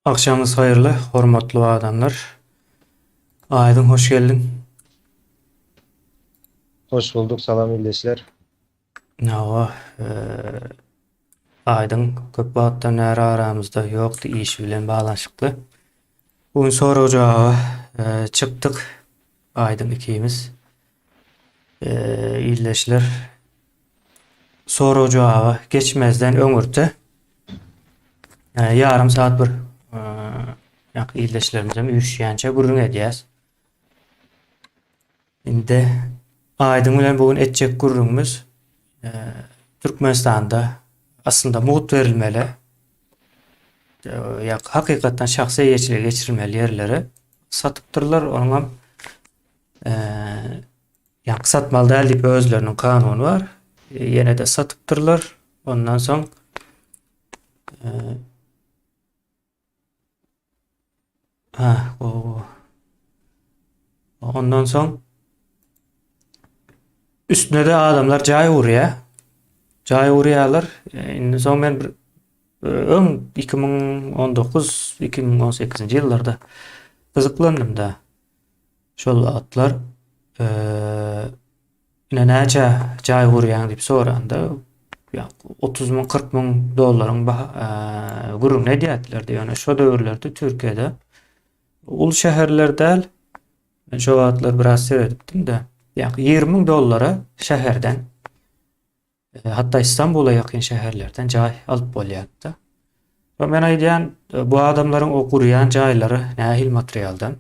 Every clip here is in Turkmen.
Akşamınız hayırlı, hormatly adamlar. Aydın hoş geldin. Hoş bulduk. Salam ildeşler. Nava, Aydın köp wagtdan näre aramızda yoktu, iş bilen bağlanşykly. Bugün soru jogaby çıktık. Aydın ikimiz. İlleşler soru jogaby geçmezden öňürde. Yarım saat bir ýa illeşlerimize üşýänçe gurrun edýäs. Indi Aydın bilen bugün etjek gurrunmuz Türkmenistanda aslında muhut verilmeli. Ya hakikaten şahsi yeçile geçirilmeli yerleri satıptırlar. Onun ya satmalı değil deyip özlerinin kanunu var. Yine de satıptırlar. Ondan sonra e, ha, ondan sonra üstüne de adamlar cay uğraya. Cay uğrayalar. Indi son ben bir ön 2019-2018 yıllarda kızıklandım da şol atlar yine näçe jay gurýan diýip soranda ýa 30 000 40 000 dollaryň gurrun edýärler diýär. Şo döwürlerde Türkiýede ul şäherler däl. Ben şo atlar biraz seyredipdim de ýa 20 000 dollara şäherden hatta İstanbul'a yakın şäherlerden jay alyp bolýardy. Ve men aýdýan bu adamlaryň o gurýan jaýlary nähil materialdan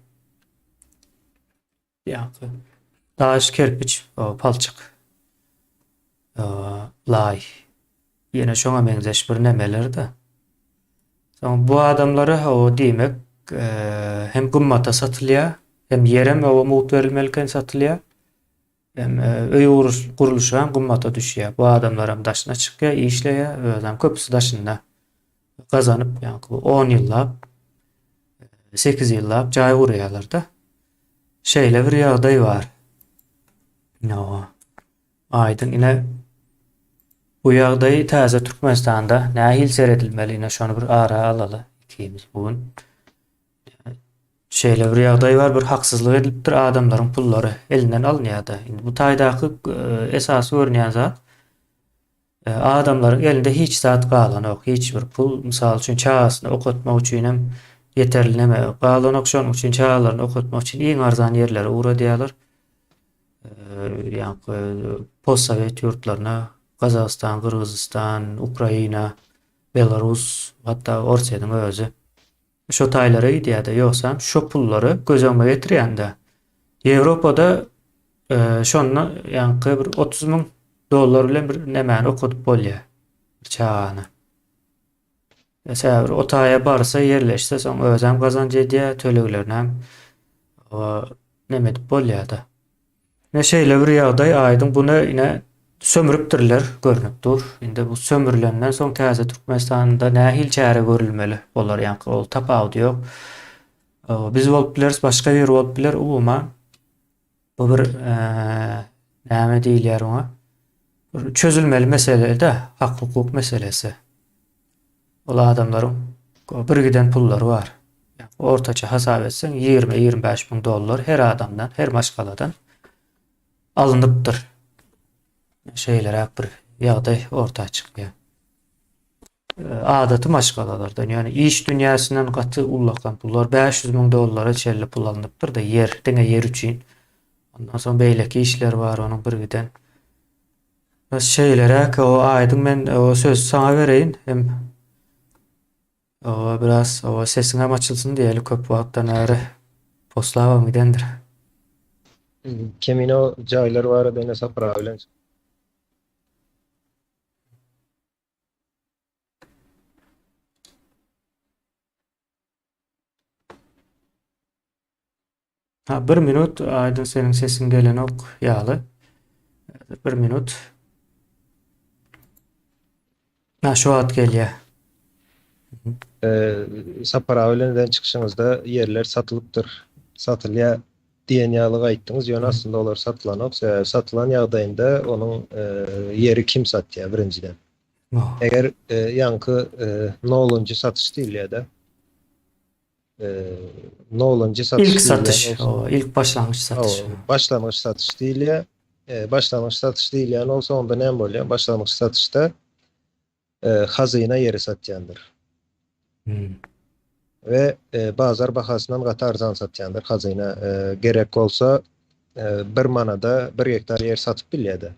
ýa taş, kerpiç, palçyk, lay. Yine şoňa benzeş bir nemeler de. Soň bu adamlara o diýmek hem gymmata satylýar, hem yerem o muhut verilmeliken satylýar. Hem öý guruluşy hem gymmata düşýär. Bu adamlar hem daşyna çykýar, işleýär, özem köpüsi daşynda gazanyp ýa 10 ýyllap, 8 ýyllap jaý gurýarlar da. Şeýle bir ýagdaý bar. No. Aydın ine bu ýagdaý täze Türkmenistanda nähil seredilmeli ine şonu bir ara alaly ikimiz bugün. Şeýle bir ýagdaý bar, bir haksızlyk edilipdir, adamlaryň pullary elinden alınýardy. Indi bu taýdaky esasy görnýän zat adamlaryň elinde hiç zat galanok, hiç bir pul, mysal üçin çağasyny okutmak üçin hem yeterli neme galanok, şonuň üçin çağalaryny okutmak üçin iň arzan yerlere uğra diýerler. Yani postsovet yurtlarına Kazakistan, Kırgızistan, Ukrayna, Belarus, hatta Orsiýanyň özü şo taýlara gidiýärdi. Ýoksa şo pullary gözüňe getirýärdi. Ýewropada şonda ýa-ni bir 30 000 dollar bilen bir nemäni okutup bolýar. Bir çağany. Mesela o taýa barsa yerleşse soň özem gazanç edýär, töleglerini hem neme edip bolýardy. Neşeyle bir ýagdaý Aydın bunu ine sömürüpdirler görünüpdir. Indi bu sömürülenden soň täze Türkmenistanda nähil çäre görülmeli bolar, ýa-ni ol tapawdy ýok. Biz bolup bileriz, başga ýer bolup biler, umuman bu bir näme diýilýär ona? Bir çözülmeli mesele de, hak hukuk meselesi. Ol adamlaryň bir giden pullary bar. Ortaça hasap etsen 20-25 000 dollar her adamdan, her maşgaladan alınıptır. Şeyler bir ýagdaý ortaya çykýar. Adaty maşgalalardan, yani iş dünýäsinden gaty ullakan pullar 500 000 dollara çelli pul alınıptır da yer, deňe yer üçin. Ondan soň beýleki işler var onuň bir giden. Şeylere o Aydyn men o söz sana bereýin, hem o biraz o sesiňem açylsyn diýeli köp wagtdan äri postlabam gidendir. Kemin o jaýlar bara beni sapra bilen. Ha, bir minut Aydın senin sesin gelen ok ýaly. Bir minut. Ha, şu at gelýär. Sapra bilenden çıkışınızda yerler satılıptır. Satılýar diýen ýalygy aýtdyňyz. Ýöne aslında olar satylanok. Satylan ýagdaýynda onuň yeri kim satýar birinciden. Oh. Eger ýanky nolunji satış diýilýär-de. nolanjy satış İlk diýilýän satış, bolsa, o ilk başlangıç satış. başlangıç satış diýilýär. Başlangıç satış diýilýän bolsa onda näme bolýar? Başlangıç satışda hazyna yeri satýandyr. Hmm. Ve bazar bahasından gata arzan satýandyr. Hazyna gerek bolsa 1 manada 1 hektar yer satyp bilýärdi.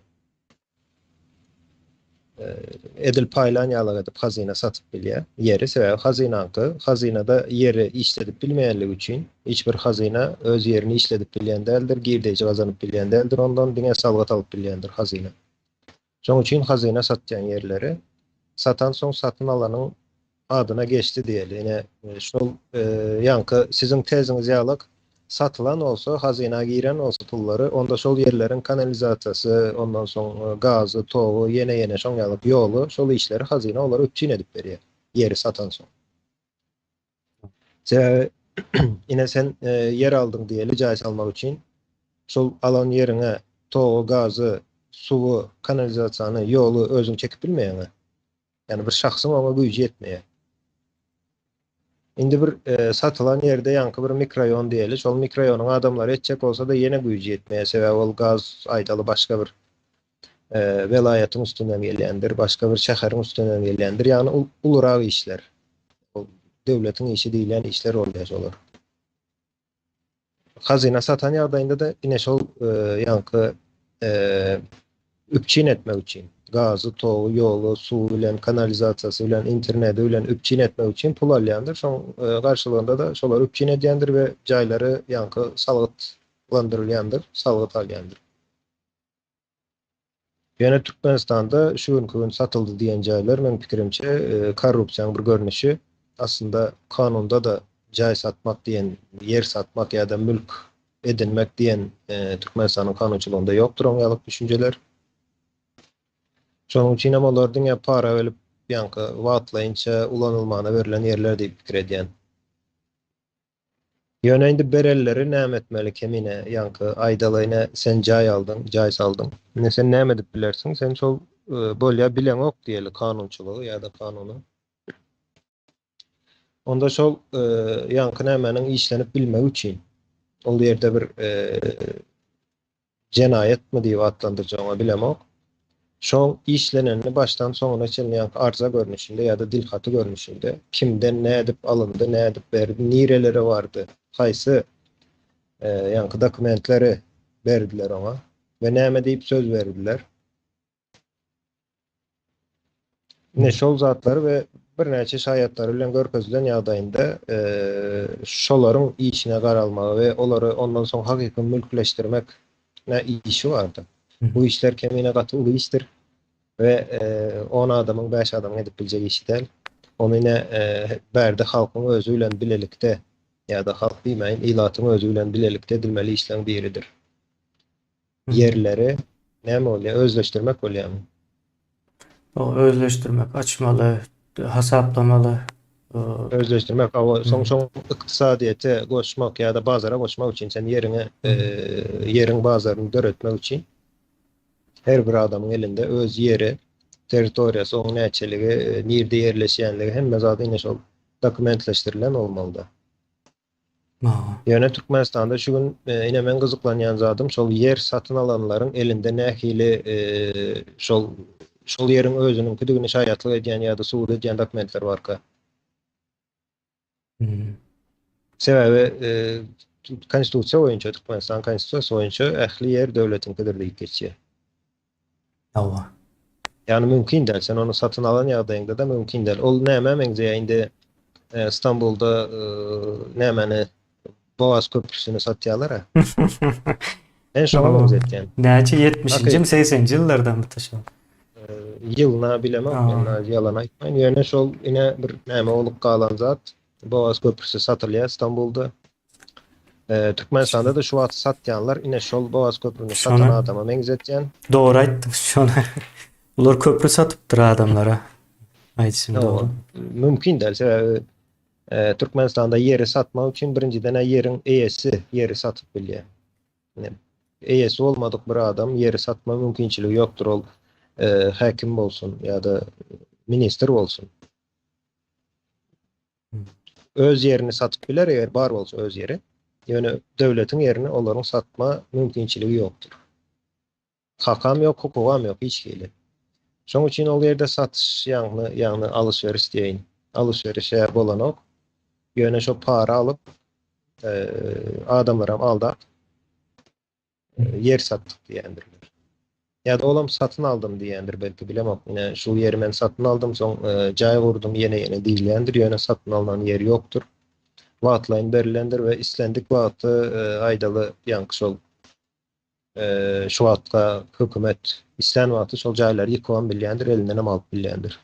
Edil paylan ýalyk edip hazyna satyp bilýär. Yeri sebäbi hazynanky, hazynada yeri işledip bilmeýänligi üçin hiç bir hazyna öz yerini işledip bilýän däldir, girdeji gazanyp bilýän däldir, ondan diňe salgat alyp bilýändir hazyna. Şoň üçin hazyna satýan yerleri satan soň satyn alanyň adyna geçti diýeli. Ine şol ýanky siziň teziňiz ýalyk satylan olsa, hazyna giren olsa pullary, onda şol yerlerin kanalizasiýasy, ondan soň gazy, togy, ýene şoň ýalyk ýolu, şol işleri hazyna olar öpçün edip berýär. Yeri satan soň. Sebäbi ine sen yer aldyň diýeli jaý salmak üçin şol alan ýeriňe togy, gazy, suwy, kanalizasiýany, ýolu özüň çekip bilmeýäňi. Yani bir şahsın ona güýji ýetmeýär. Indi bir satylan ýerde ýanky bir mikroraýon diýeli, şol mikroraýonyň adamlary etjek bolsa da ýene güýji ýetmeýär. Sebäbi ol gaz aýdaly başga bir welaýatyň üstünden gelýändir, başga bir şäheriň üstünden gelýändir. Ýani ulurag işler. Ol döwletiň işi diýilen işler bolýar olar. Hazyna satan ýagdaýynda da ine şol ýanky üpçin etmek üçin gazı, toğu, ýolu, suw bilen, kanalizasiýasy bilen, interneti bilen üpçin etmek üçin pul alýandyr. Şoň garşylygynda da şolar üpçin edýändir we jaýlary ýanky salgytlandyrylýandyr, salgyt alýandyr. Ýöne Türkmenistanda şu gün satyldy diýen jaýlar men pikirimçe korrupsiýanyň bir görnüşi. Aslında kanunda da jaý satmak diýen, yer satmak ýa-da mülk edinmek diýen Türkmenistanyň kanunçylygynda ýokdur oň ýalyk düşünjeler. Şoň üçin hem olardyň ýa para berip ýanky wagtlaýynça ulanylmagyna berilen yerler diýip pikir edýän. Ýöne indi berelleri näme etmeli kemine ýanky aýdalyna sen jaý aldyň, jaý saldyň. Ne sen näme edip bilersiň? Sen şol bolýa bilen ok diýeli kanunçylygy ýa-da kanuny. Onda şol ýanky nämenin işlenip bilmek üçin ol ýerde bir jenaýet mi diýip adlandyrjagyňa bilemok. Şoň işlenenini baştan soňuna çeken arza görnüşinde ýa-da dilhaty görnüşinde kimden ne edip alındı, ne edip berdi, nireleri vardı, haýsy ýanky dokumentleri berdiler ona we näme diýip söz berdiler. Ne şol zatlar we bir näçe şahiatlar bilen görkezlen ýagdaýynda şolaryň işine garalmagy we olary ondan soň hakyky mülkleşdirmek ne işi vardı. Bu işler kemine gaty uly işdir ve 10 adamyň 5 adamyň edip biljek işi däl. Onu ine berdi halkyň özü bilen bilelikde ýa-da halk bilmeýin ilatyň özü bilen bilelikde edilmeli işleň biridir. Yerleri näme bolýar? Özleşdirmek bolýarmy? O özleşdirmek, açmalı, hasaplamalı. Özleşdirmek, soň ykdysadyete goşmak ýa-da bazara goşmak üçin sen yeriň bazaryny döretmek üçin her bir adamın elinde öz yeri, territoriýasy, oň näçeligi, nirde yerleşýänligi hemme zady ine şol dokumentleşdirilen bolmalydy. Ýöne Türkmenistanda şu gün ine men gyzyklanýan zadym şol yer satyn alanlaryň elinde nähili şol yeriň özüniň küdügini şaýatlyk edýän ýa-da subut edýän dokumentler barka. Sebäbi konstitusiýa boýunça, Türkmenistan konstitusiýasy boýunça ähli yer döwletinkidir diýip geçýär. Yani mümkin däl, sen onu satın alan ýagdaýynda da mümkin däl. Ol näme meňze indi İstanbul'da nämeni Boğaz köprüsünü satýarlar ha. En şoňa benzetýän. Näçe 70-nji 80-nji ýyllardan mutaşam. Ýylyna bilemem, men ýalan aýtmaýyn. Ýöne şol ine bir näme bolup galan zat. Boğaz köprüsü satylýar İstanbul'da. Türkmenistanda da şu wagt satýanlar ine şol Boğaz köprüsini satan adama meňzetýän. Doğru aýtdyň şonu. Ular köprü satypdyr adamlara. Aýtysyn doğru. Mümkin däl. Sebäbi Türkmenistanda yeri satmak üçin birinciden yeriň eýesi yeri satyp bilýär. Eýesi bolmadyk bir adam yeri satma mümkinçiligi ýokdur. Ol häkim bolsun ýa-da minister bolsun. öz yerini satıp biler eğer bar bolsa öz yeri. Yani devletin yerini onların satma mümkünçiligi yoktur. Hakam yok, hukukam yok hiç geli. Şoň üçin ol ýerde satış ýagny alışveriş diýin. Alışverişe bolan ok. Ýöne şo para alıp adamlara aldap yer sattık diýendirler. Ya da olam satın aldım diýendir belki bilemok. Ine şu ýeri men satın aldım, soň jaý gurdum ýene diýilýändir. Ýöne satın alınan yer ýoktur. Wagtlaryň berilendir we islendik wagty aýdaly ýanky şol şu wagtga hökümet islen wagty şol jaýlary ýykywan bilýändir, elinden hem alyp bilýändir.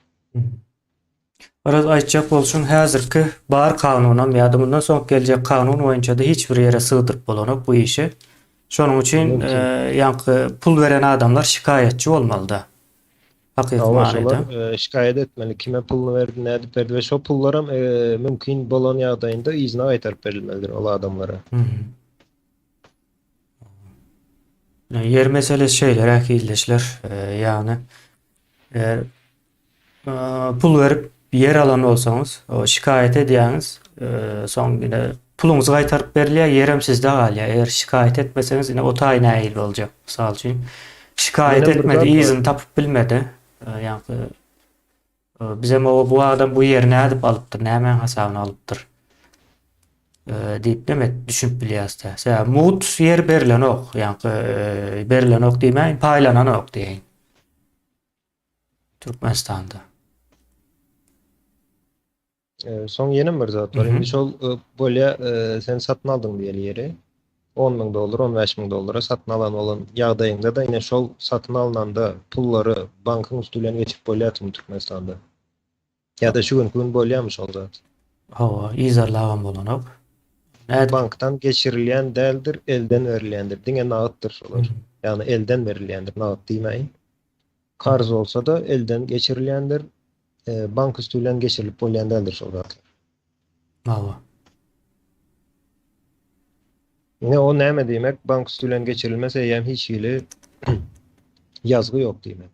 Biraz aýtjak bolsaň häzirki bar kanunam ýa-da bundan soň geljek kanun boýunça da hiç bir ýere sığdyryp bolanok bu işi. Şonuň üçin ýanky pul beren adamlar şikayetçi bolmaly da. Hakyky manyda. Şikayet etmeli. Kime pulunu verdi, nädip berdi we şo pullaram mümkin bolan ýagdaýynda izne aýtaryp berilmelidir ol adamlara. Yer meselesi şeyler akilleşler. Yani eğer pul verip yer alan olsanız o şikayet edýäňiz soň ýine puluňyzy gaýtaryp berilýär, ýerem sizde galýar. Eğer şikayet etmeseniz ýine o taýyna äýil boljak. Mysal üçin şikayet Benim etmedi, burada- izin tapıp bilmedi. Yani bizem bu adam bu ýeri nädip alypdyr, nämen hasabyna alypdyr. Diýip demek düşünüp bilýärsiz. Sen mut yer berilen ok, yani berilen ok diýmeýin, paýlanan ok diýin. Türkmenistanda. Soň ýene bir zat bar. Indi şol bolýa sen satyn aldyň diýeli ýeri. $10,000, $15,000 satyn alan olan ýagdaýynda da ýine şol satyn alynanda pullary bankyň üstünden geçip bolýarmy Türkmenistanda? Ya da şu gün bolýarmy şol zat? Hawa, izarlagan bolan ok. Näde Banktan geçirilýän däldir, elden berilýändir. Diňe nagtdyr şolar. Yani elden berilýändir, nagt diýmeýin. Karz olsa da elden geçirilýändir. Bank üstünden geçirilip bolýan däldir şol zat. hawa. Ne o näme diýmek? Bank üstünden geçirilmese ýem hiç ýyly ýazgy ýok diýmek.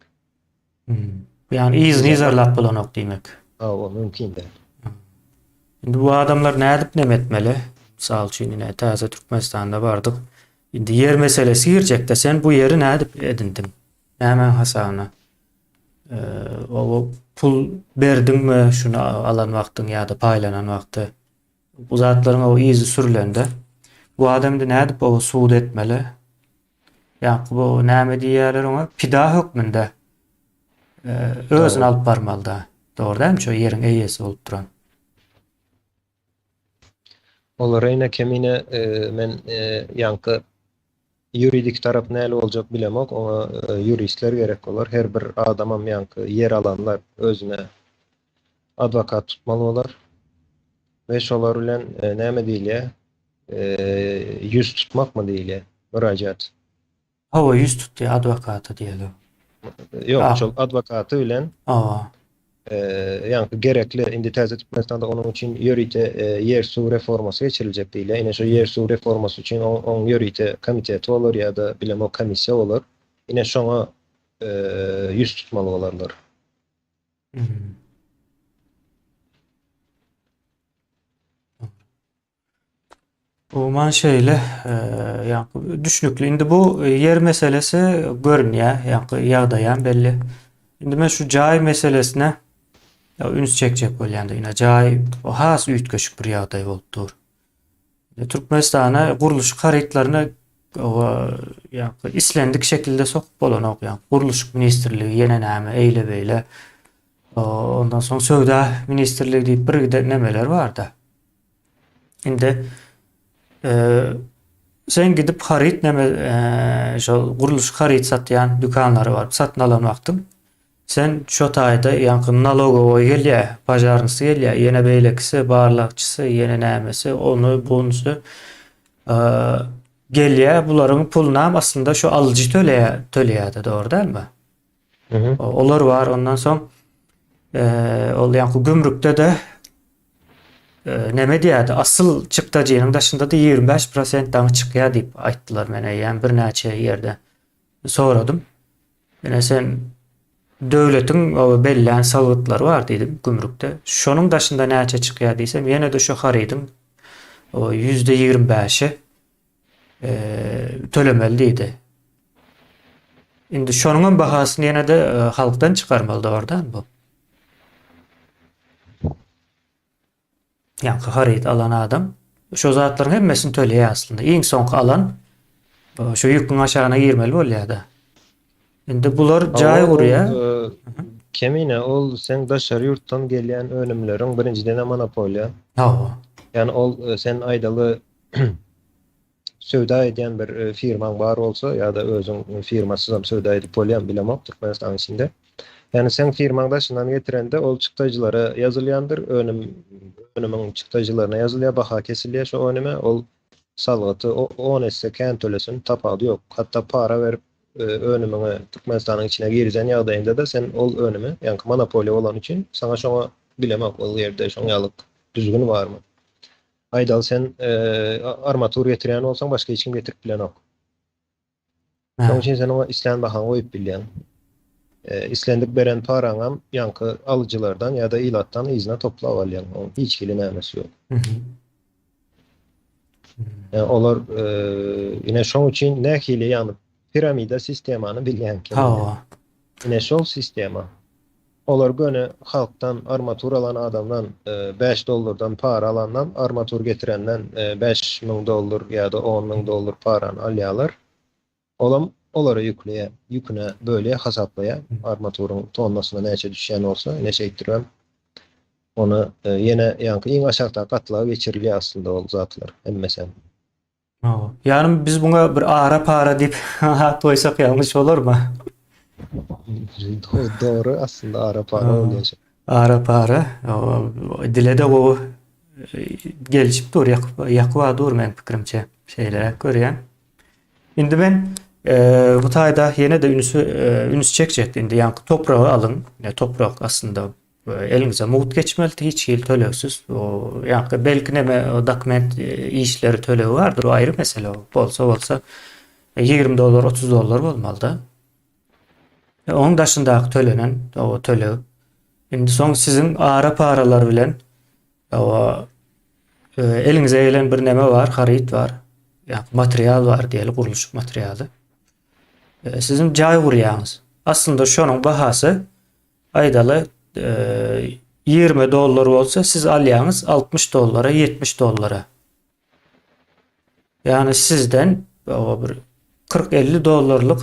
Yani izni izarlap bolan ok diýmek. O mümkin de. Indi bu adamlar nädip nemetmeli? Misal üçin ine täze Türkmenistanda bardyk. Indi yer meselesi girjekde sen bu ýeri nädip edindin? Nämen hasabyna? O pul berdiňmi şuna alan wagtyň ýa-da paýlanan wagty? Bu zatlaryň o izi sürülende bu adamdy nädip o suud etmeli? Ýa bu näme diýerler ona? Pida hökmünde özüni alyp barmaly da. Dogry dämi? Şo ýeriň eýesi bolup duran. Olara ine kemine men yankı yuridik taraf näle boljak bilemok. Ona juristler gerek bolar. Her bir adamam yankı yer alanlar özüne advokat tutmaly bolar. Ve şolar bilen näme diýilýär? Yüz tutmak mı diýilýär? Mürajaat. Hawa yüz tutdy adwokata diýeler. Yok, şol advokaty bilen Hawa. yankı gerekli indi täze Türkmenistanda onun için ýörite yer su reformasy geçiriljek diýilýär. Ine şo yer su reformasy üçin on ýörite komiteti bolar ya da bilem o komissiýa bolar. Ine şoňa yüz tutmaly bolarlar. O man şeýle ýa düşnükli. Indi bu yer meselesi görünýär, ýa ýagdaýam belli. Indi men şu jaý meselesine üns çekjek bolýanda ýa jaý o has üýtgeşik bir ýagdaý bolupdyr. Türkmenistana guruluş haritlaryna ýa islendik şekilde sokup bolan ok ýa guruluş ministrligi ýene näme eýle beýle. Ondan soň Söwda ministrligi diýip bir de nemeler bar da. Indi sen gidip harit neme şo guruluş harit satýan dükanlary bar. Satyn alan wagtym sen şo taýda ýanky nalogowy gelýär, bajarnysy gelýär, ýene beýlekisi, barlakçysy, ýene nämesi, onu bunusy gelýär. Bularyň puluna aslında şo alyjy töleýär, dogry dälmi? Olar var. Ondan soň ol ýanky gümrükde de neme diýärdi? Asyl çykdagynyň daşynda da 25% daňy çykýar diýip aýtdylar mene. Ýani bir näçe ýerde soradym. Ene sen Devletin o belli salgıtları var dedim gümrükte. Şonun daşında näçe çıkýar diýsem, ýene de şu harydyň o %25'i tölemeli diýdi. Indi şonuň bahasyny ýene de halkdan çıkarmaly ordan bu. Yani haryt alan adam şu zatlaryň hemmesini töleýär aslında. Iň soňky alan şu ýüküň aşagyna girmeli bolýar da. Indi bular jaý gurýar. Kemine ol sen daşary ýurtdan gelýän önümleriň birinciden monopoliýa. Ha. Yani ol sen aýdaly söwda edýän bir firmaň bar bolsa ýa-da özüň firmasyzam söwda edip bolýan bilemok Türkmenistan içinde. Yani sen firmaň daşyndan getirende ol çykdyjylara ýazylýandyr, önümüň çykdyjylaryna ýazylýar, baha kesilýär şu önüme ol salgaty 10 esse kän tölesin tapady ýok. Hatta para berip önümüňe Türkmenistanyň içine girýän ýagdaýynda da sen ol önüme ýani monopoliýa bolan üçin sana şoňa bilemek ol ýerde şoňalyk düzgün barmy? Aýdal sen armatur getirýän bolsaň başga hiç kim getirip bilenok. Şoň üçin sen ona islen bahan goýup bilýän. İslendik beren paraňam ýanky alyjylardan ýa-da ilatdan izne toplap alýan. Hiç kili nämesi ýok. Yani olar ine şoň üçin nähili ýany piramida sistemany bilýän kim? Ha. Ine şol sistema. Olar göne halktan armatur alan adamdan $5 para alandan armatur getirenden $5,000 ýa-da $10,000 parany alýarlar. Olara yüküne böyle hasaplaya armaturun tonnasyna näçe düşýän bolsa, näçe etdirem. Onu yine yankı iň aşagda gatlaga geçirilýär aslında ol zatlar. Hemmesen. Yani biz buna bir ara para deyip toysak yanlış olur mu? Doğru aslında ara para olýar. Ara para. Dilede o gelişip dur yakva dur men pikirimçe şeylere görýän. Indi ben bu taýda ýene de ünüs çekjekdi. Indi ýanky topragy alın. Toprak aslında elinize muhut geçmeli, hiç yıl tölöksüz. Yani belki neme dokument işleri tölövi vardır, o ayrı mesele. Bolsa $20, $30 bolmaly da. Onun daşında tölenen o tölev. Şimdi son sizin ara paralar bilen o elinize gelen bir neme var, haryt var. Yani material var diýeli, guruluş materialy. Sizin jaý gurýaňyz. Aslında şonun bahasy aýdaly $20 olsa siz alýaňyz $60, $70. Yani sizden o bir $40-50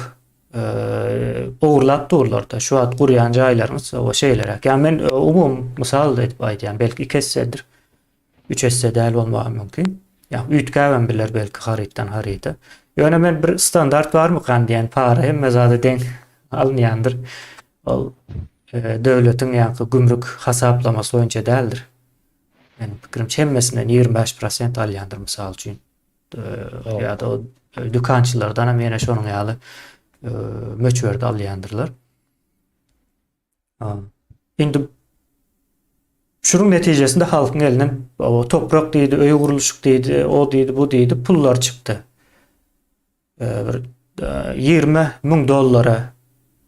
uğurlap durlar da şu at gurýan jaýlaryňyz o şeylere. Yani men umum mysal edip aýdýan belki 2 essedir. 3 esse däl bolmagy mümkin. Yani ütkäben biler belki harytdan haryta. Ýöne men bir standart barmy kan diýen para hemme zady deň alınýandyr. Ol devletin ýa-da gümrük hasaplamasy boýunça däldir. Yani pikirimçe hemmesinden 25% alýandyr mysal üçin. Ýa-da o dükançylardan hem ýene şonuň ýaly möçberde alýandyrlar. Indi şunun netijesinde halkyň elinden o toprak diýdi, öýe guruluşyk diýdi, o diýdi, bu diýdi, pullar çykdy. $20,000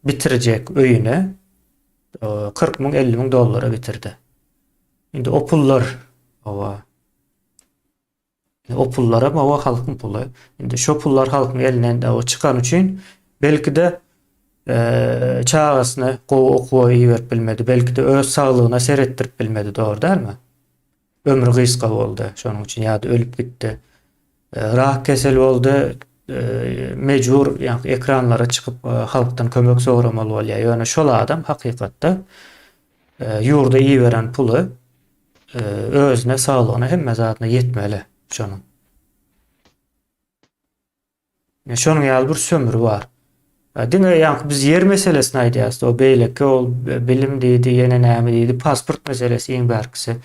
bitirjek öýüne $40,000-50,000 bitirdi. Indi o pullar o pullara halkyň pulu. Indi şu pullar halkyň elinden o çıkan üçin belki de çağasyna gowy berip bilmedi. Belki de öz saglygyna seretdirip bilmedi, dogry dälmi? Ömrü gysga boldy. Şonuň üçin ýa-da ölüp gitdi. Rah kesel boldy. Mecbur yani ekranlara çıkıp halktan kömek soramaly bolýar. Yani şol adam hakykatda ýurda iyi veren pulu özüne saglygyna hemme zatyna yetmeli şonuň. Şonuň ýaly bir sömürü var. Diňe ýa biz yer meselesini aýdýas. O beýleki ol bilim diýdi, ýene näme diýdi, pasport meselesi iň bärkisi.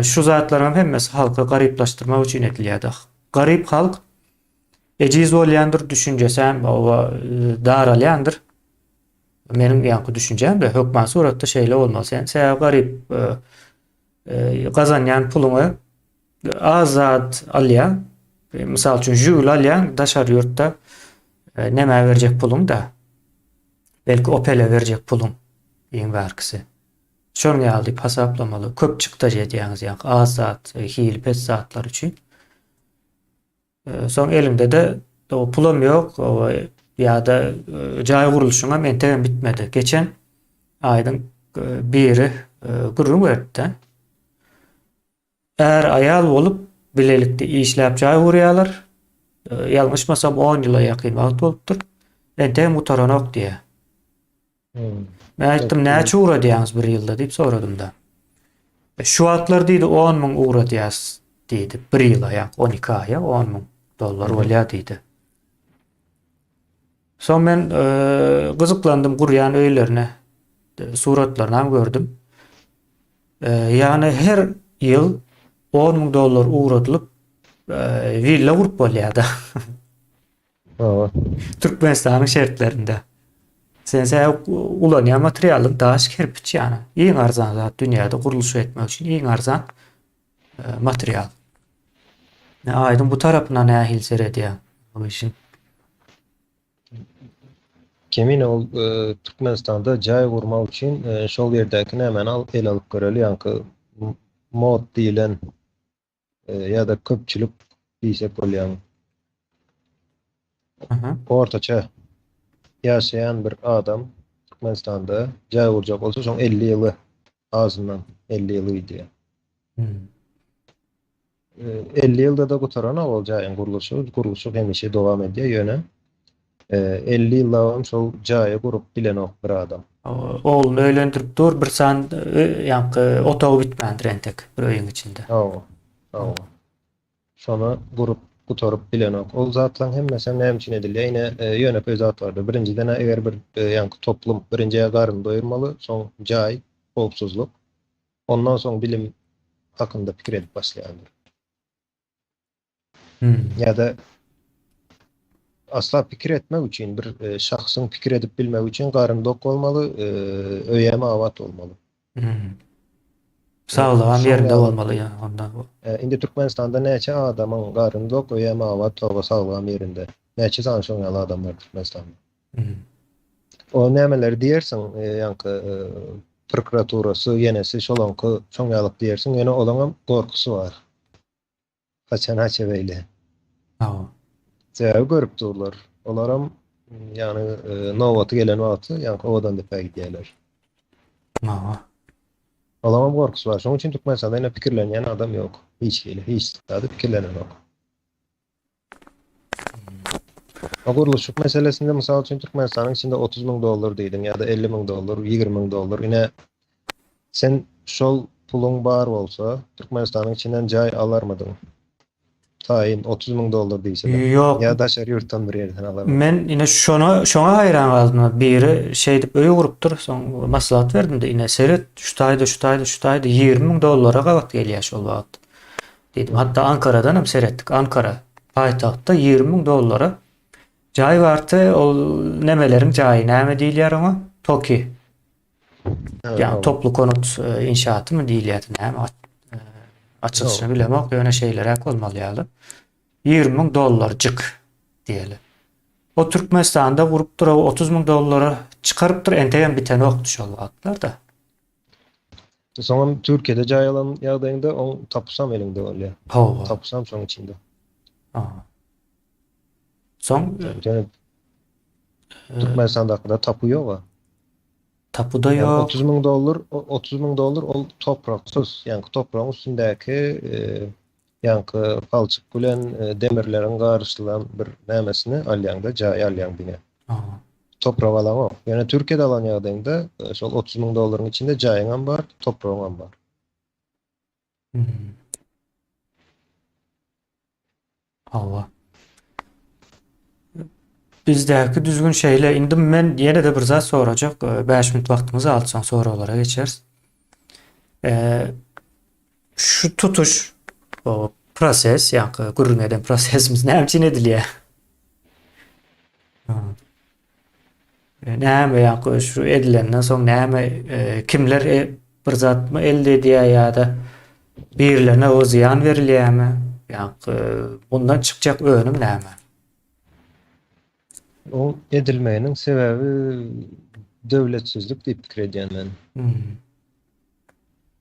Şu zatlaryň hemmesi halka garyplaşdyrmak üçin edilýär. Garyp halk eciz bolýandyr düşünjesem, o daralýandyr. Menim ýanky düşünjem de hökman suratda şeýle bolmaly. Sen garyp gazanýan puluny azat alýan, misal üçin jül alýan, daşary ýurtda näme berjek pulun da belki Opel'e verecek pulun iň bärkisi. Şonu ýalyp hasaplamaly. Köp çykda jedýäňiz ýa az saat, hili 5 saatlar üçin. Soň elimde de o pulum ýok, o ýa-da jaý gurulşyňam entegem bitmedi. Geçen aýdyň biri gurrun berdi. Eğer ayal bolup bilelikde işläp jaý gurýarlar. Ýalňyşmasam 10 ýyla ýakyn wagt bolupdyr. Entegem utaranok diýe. Men aýtdym, näçe ura diýäňiz bir ýylda diýip soradym da. Şu wagtlar diýdi 10.000 ura diýäs diýdi. Bir ýyla ýa 12 aýa 10.000 dollar bolýar diýdi. Soň men gyzyklandym gurýan öýlerine, suratlaryny gördüm. Ýani her ýyl 10.000 dollar uradylyp villa gurup bolýardy. Türkmenistanyň şertlerinde. Sense ulanýan materialyň daş kerpiç ýani. Iň arzan zat dünýäde guruluş etmek üçin iň arzan material. Aýdyň bu tarapyna nähil seredýär bu işin. Kemin ol Türkmenistanda jaý gurmak üçin şol ýerdäki nämen el alyp göreli, ýa-ni mod diýilen ýa-da köpçülük diýsek bolýar. Ortaça ýaşaýan bir adam Türkmenistanda jaý gurjak bolsa, şoň 50 ýyly azyndan 50 ýyly diýär. 50 ýylda da gutaran ol jaýyň gurulşy hemişe dowam edýär ýöne. 50 ýylla şol jaýy gurup bilenok bir adam. Oğlunu öýlendirip dur, bir san ýa-ni otagy bitmändir entek bir öýüň içinde. Şonu gurup gutaryp bilenok. Ol zatlaryň hemmesi näme üçin edilýär? Ýene ýönepe zat bardy. Birinciden eger bir ýa-ni toplum birinjiye garyn doýurmaly, soň jaý, howpsuzlyk. Ondan soň bilim hakynda pikir edip başlaýarlar. Ýa-da asla pikir etmek üçin bir şahsyň pikir edip bilmek üçin garyndyk bolmaly, öýeme awat bolmaly. Sağlam ýerinde bolmaly ýa ondan. Indi Türkmenistanda näçe adamyň garyndyk, öýeme awat, toba sağlam ýerinde. Näçe sanşoňaly adamlar Türkmenistanda. O nämeler diýersiň, ýa-ni prokuraturasy, ýenesi şolanky çoňalyk diýersiň, ýene olaňam gorkusy bar. Kaçan haçe beýle. Jaý görüp durlar. Olaram ýani nowaty gelen wagty, ýani owadan da gidýärler. Olaram gorkusy bar. Şoň üçin Türkmenistanda ýene pikirlenýän adam ýok. Hiç taýda pikirlenen ýok. Gurulşyk meselesinde mysal üçin Türkmenistanyň içinde 30.000 dollar diýdim ýa-da 50.000 dollar, 20.000 dollar. Ine sen şol pulun bar bolsa, Türkmenistanyň içinden jaý alarmydyň? Taýin 30.000 dollar diýse. Ýok. Ya daşar ýurtdan bir ýerden alarmy? Men ine şoňa haýran galdım. Biri şey dip öýe gurupdyr, soň maslahat berdim de ine seret şu taýda 20.000 dollara gawat gelýär şol wagt. Dedim, hatta Ankara'dan seretdik. Ankara paýtagtda 20.000 dollara jaý barty, ol nemeleriň jaýy näme diýilýär ona? TOKİ. Yani toplu konut inşaatı mı diýilýär, näme açylyşyny bilemok, ýöne şeýler bolmaly ýaly. 20.000 dollarjyk diýeli. O Türkmenistanda gurup dura 30.000 dollara çıkarıpdyr, entegem biten okdy şol wagtlarda. Soňam Türkiýede jaý alan ýagdaýynda on tapsam elinde bolýar. Tapsam şoň içinde. Soň Türkmenistanda da tapu ýok. Tapuda ýok. 30.000 dollar ol topraksız, ýani toprağın üstündäki ýani palçyk bilen demirleriň garyşylan bir nämesini alýanda jaý alýan bine. Toprak alan o. Ýani Türkiýede alan ýagdaýynda şol 30.000 dollaryň içinde jaýyňam bar, toprağyňam bar. Bizdäki düzgün şeýle indi men ýene de bir zat sorajak. 5 minut wagtymizy alsaň soralara geçeriz. Şu tutuş, o proses, ýa-ni gurrun eden prosesimiz näme üçin edilýär? Näme ýa-ni şu edilenden soň näme kimler bir zat mı elde edýär ýa-da birilerine o ziyan verilýärmi? ýa-ni bundan çykjak önüm näme? O edilmeýiniň sebebi döwletsizlik diýip pikir edýän men. Hmm.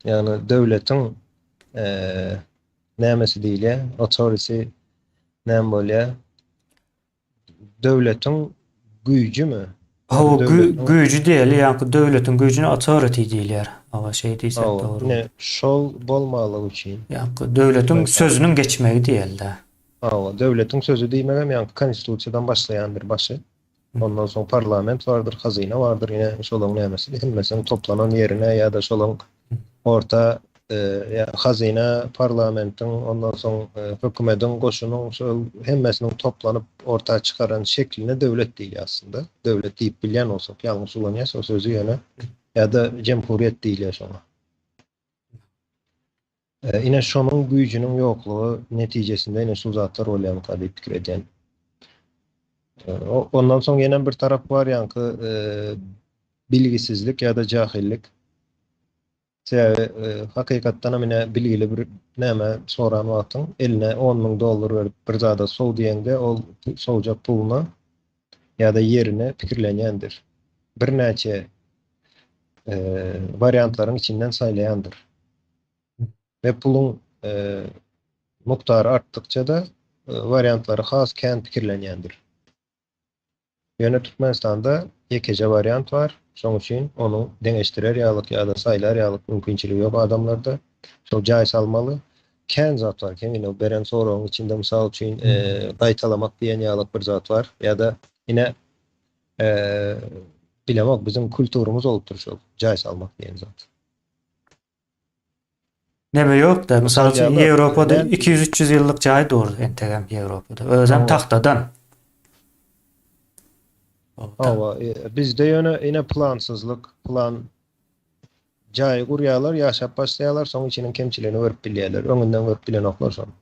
Yani döwletiň eee nämesi diýilýär? Authority näme bolýar? Döwletiň güýjümü? Yani O döwletiň güýjü diýeli, ýa-ni döwletiň güýjüne authority diýilýär. Aga şey diýsek dogry. ne şol bolmalyk üçin. Ýa-ni döwletiň sözünün geçmegi diýildi. Döwletiň sözü diýmegem ýa-ni konstitusiýadan başlaýandyr başy. Ondan soň parlament vardır, hazyna vardır, ýene şolaň nämesi bilmesen toplanan ýerine ýa-da şolaň orta hazyna, parlamentiň, ondan soň hökümetiň, goşunyň şol hemmesiniň toplanıp ortağa çıkaran şekline döwlet diýilýär aslında. Döwlet diýip bilýän bolsak, ýalňyş ulanýarsa o sözü ýöne ýa-da jemhuriýet diýilýär şoňa. Ine şonuň güýjüniň ýoklugy netijesinde ine şu zatlar bolýan diýip pikir edýän. Ondan soň ýene bir tarap var ýa-ni bilgisizlik ýa-da jahillik. Hakykatdan mine bilgili bir näme soran wagtyň eline $10,000 berip bir zada sow diýende ol sowja puluna ýa-da ýerine pikirlenýändir. Bir näçe variantlaryň içinden saýlaýandyr. Ve pulun muktary artdykça da variantlary has kän pikirlenýändir. Ýöne Türkmenistanda ýekece variant var. Şoň üçin onu deňeşdirer ýalyk ýa-da saýlar ýalyk mümkinçiligi ýok adamlarda. Şol jaý salmaly. Kän zat var, kän beren soragyň içinde mysal üçin gaýtalamak diýen ýalyk bir zat var. Ýa-da ine bilemok bizim kulturumuz bolupdyr şol jaý salmak diýen zat. Neme yok da misal için Ýa-da Ýewropada ben- 200-300 ýyllyk jaý durdy entegem Ýewropada. Özem tahtadan. Bizde ýöne plansızlyk, plan jaý gurýarlar, ýaşap başlaýarlar, soň içiniň kemçiligini görüp bilýärler. Öňünden görüp bilen oklar şonu.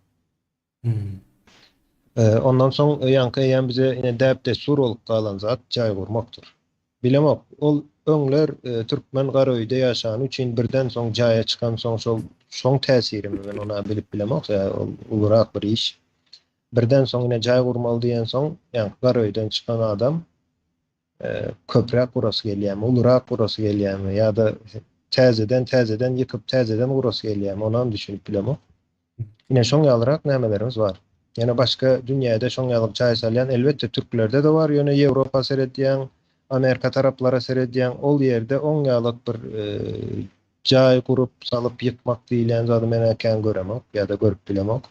Ondan soň ýanky bize ine däp destur bolup galan zat jaý gurmakdyr. Bilemok, ol öňler türkmen Garaýda ýaşan üçin birden soň jaýa çykan soň şoň täsirimi men ona bilip bilemok, ol ulurak bir iş. Birden soň ine jaý gurmaly diýen soň, ýani Garaýdan çykan adam köprek gurasy gelýärmi, ulurak gurasy gelýärmi ýa-da täzeden ýykyp täzeden gurasy gelýärmi, onam düşünip bilemok. Ine şoň ýalyrak nämelerimiz var. Ýene başga dünýäde şoň ýalyk jaý salýan elbetde türklerde de var, ýöne Ýewropa seredýän, Amerika taraplara seredýän ol ýerde oň ýalyk bir jaý gurup salyp ýykmak diýilen zady men ekän göremok ýa-da görüp bilemok.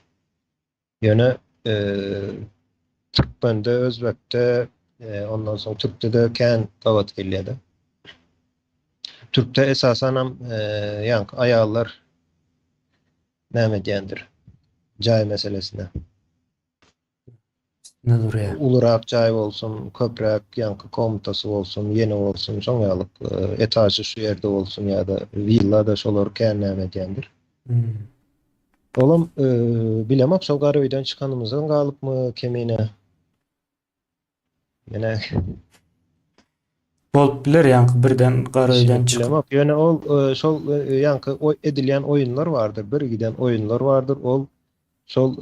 Ýöne Türkmende, Özbekde, ondan soň Türkde de kän gawat gelýär. Türkde esasen hem ýanky aýallar näme diýendir jaý meselesine. Ne durýar? Ulurak jaý bolsun, köprek ýanky komutasy bolsun, ýene bolsun, şoň ýalyk etaşy şu ýerde bolsun ýa-da villa da şolar kän näme diýendir. Olam bilemok şol Garaýdan çykanymyzdan galypmy kemine. Mene Bolup biler ýanky birden Garaýdan çykyp. bilemok. Ýöne ol şol ýanky edilýän oýunlar bardyr, bir giden oýunlar bardyr. Ol şol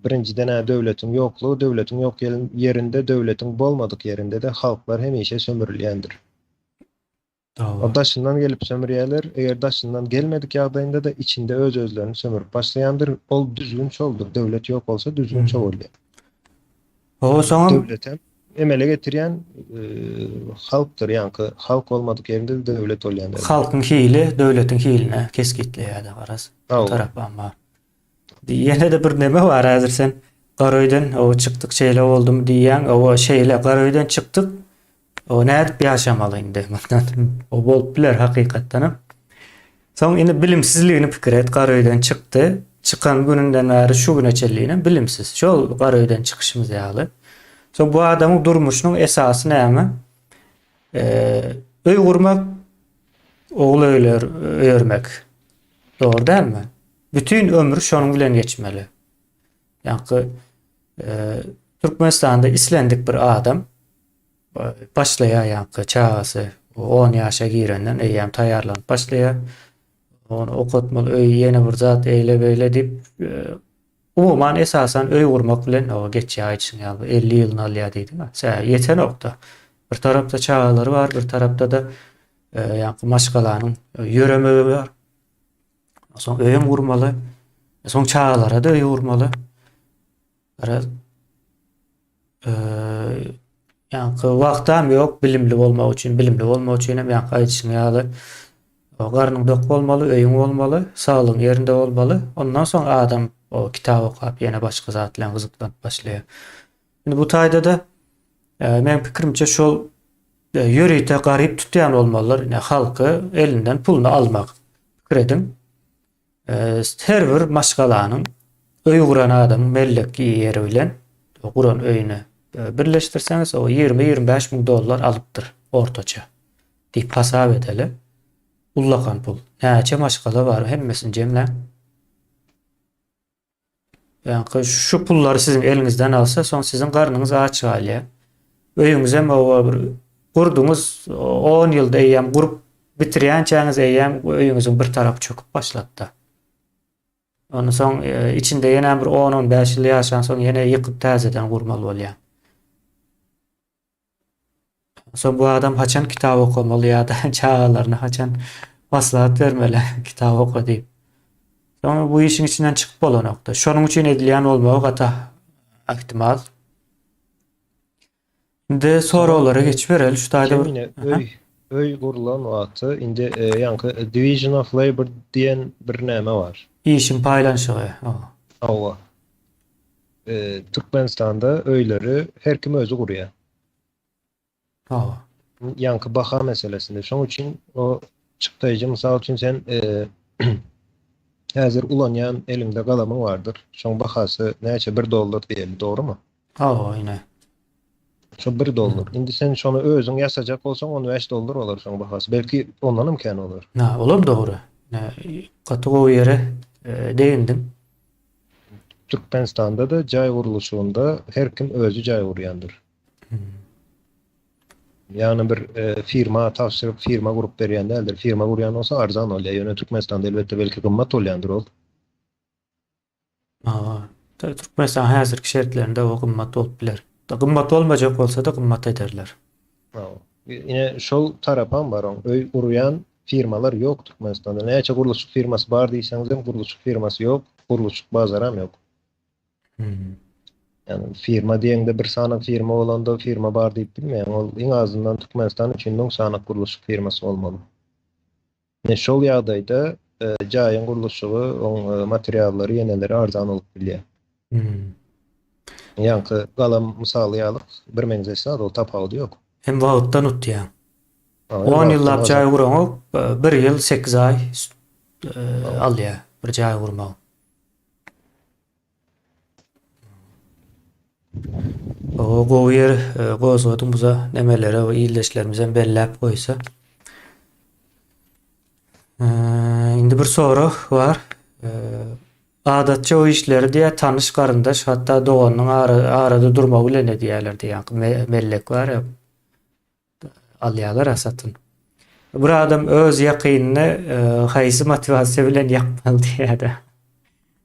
birinciden döwletiň ýoklugy, döwletiň ýok ýerinde, döwletiň bolmadyk ýerinde de halklar hemişe sömürilýändir. O daşyndan gelip sömürýärler, eger daşyndan gelmedik ýagdaýynda da içinde özlerini sömürüp başlaýandyr. Ol düzgün çoldur. Döwlet ýok bolsa düzgün çol bolýar. O soňam Döwlet emele getirýän halkdyr, ýanky halk bolmadyk ýerinde de döwlet bolýandyr. halkyň hili döwletiň hiline keskitleýärdi garas. Hawa. Tarapdan bar. Ýene de bir neme bar häzir sen Garaýdan o çykdyk şeýle boldumy diýen, o şeýle Garaýdan çykdyk. O nädip ýaşamaly indi. O bolup biler hakykatdan. Soň indi bilimsizligini pikir et, Garaýdan çykdy. Çıkan gününden bäri şu güne çelliğine bilimsiz. Şol Garaýdan çykyşymyz ýaly. Soň bu adamyň durmuşynyň esasy näme? Öý gurmak, oğul öýermek. Dogry dälmi? Bütün ömrü şonuň bilen geçmeli. Ýani Türkmenistanda islendik bir adam başlaýar ýani çagasy 10 ýaşa girenden eýem taýýarlanyp başlaýar. Onu okutmaly, öý ýene bir zat eýle beýle dip umuman esasen öý gurmak bilen o geçýär için ýaly 50 ýylyny alýar diýdi. Ýeten okda. Bir tarafta çağaları var, bir tarafta da yani maşgalanın yöremeği var. Soň öýüm gurmaly. Soň çağalara da öýü gurmaly. Bara yani wagtam ýok bilimli bolmak üçin, bilimli bolmak üçin hem ýa gaýdyşyň ýaly. O garnyň dok bolmaly, öýüň bolmaly, saglygyň ýerinde bolmaly. Ondan soň adam o kitap okap ýene başga zat bilen gyzyklanyp başlaýar. Şimdi bu taýda da men pikirimçe şol ýöreýte garyp tutýan bolmalylar. Ine halky elinden pulunu almak. Pikir edin. Her bir maşgalanyň öý guran adamyň melleki ýeri bilen o guran öýüni birleştirseňiz o 20-25 miň dollar alypdyr ortaça. Diýip hasap edeli. Ullakan pul. Näçe maşgala bar hemmesini jemle. Yani şu pulları sizin elinizden alsa soň sizin garnyňyz aç galýa. Öýüňiz hem o bir gurduňuz 10 ýylda eýem gurup bitirýän çäňiz eýem öýüňiziň bir tarapy çöküp başlatdy. Ondan soň içinde ýene bir 10-15 ýyl ýaşan soň ýene ýykyp täzeden gurmaly bolýar. Soň bu adam haçan kitap okamaly ýa-da çağalaryna haçan maslahat bermeli kitap oka diýip. Soň bu işin içinden çykyp bolan nokta. Şonuň üçin edilýän bolmagy gata ihtimal. Indi soralara geçip bereli şu taýda Kemine öy gurulan wagty indi ýanky Division of Labor diýen bir näme bar. işin paýlanşygy. Awa. Türkmenistanda öýleri her kim özü gurýar. Ýanky baha meselesinde. Şoň üçin o çykdyjy mysal üçin sen häzir ulanýan elinde galamyň bardyr. Şoň bahasy näçe $1 diýeli, dogrymy? Aýne. Şo $1. Indi sen şonu özüň ýasajak bolsaň $15 bolar şoň bahasy. Belki ondan imkan bolar. Olar dogry. Gaty o ýere değindim. Türkmenistanda da jaý guruluşunda her kim özü jaý gurýandyr. Yani bir firma tavsiye firma gurup berýän däldir. Firma gurýan bolsa arzan bolýar. Ýöne Türkmenistanda elbetde belki gymmat bolýandyr ol. Türkmenistan häzirki şertlerinde o gymmat bolup biler. Da gymmat bolmajak bolsa da gymmat ederler. Ine şol tarapan bar on. Öý gurýan firmalar ýok Türkmenistanda. Näçe guruluşyk firmasy bar diýseňiz hem guruluşyk firmasy ýok, guruluşyk bazar hem ýok. Yani firma diýende bir sanak firma bolanda firma bar diýip bilmeýän. Ol iň azyndan Türkmenistan üçin noň sanak guruluşyk firmasy bolmaly. Ne şol ýagdaýda jaýyň guruluşygy, on materiallary ýeneleri arzan bolup bilýär. Ýanky galam mysaly ýalyk bir meňzesi ol tapawdy ýok. Hem wagtdan utýar. 10 ýyllap jaý guraňok 1 ýyl 8 ay alýar bir jaý gurmak. O goýer gozodumuza nemelere o ýyldaşlaryymyzdan belläp goýsa. Indi bir soru var. Adatça o işleri diye tanış garyndaş hatta doğanın arada durma bilen diýerler diýen mellek var ya alýarlar asatyn. Bir adam öz ýakynyny haýsy motivasiýa bilen ýakmaly diýär.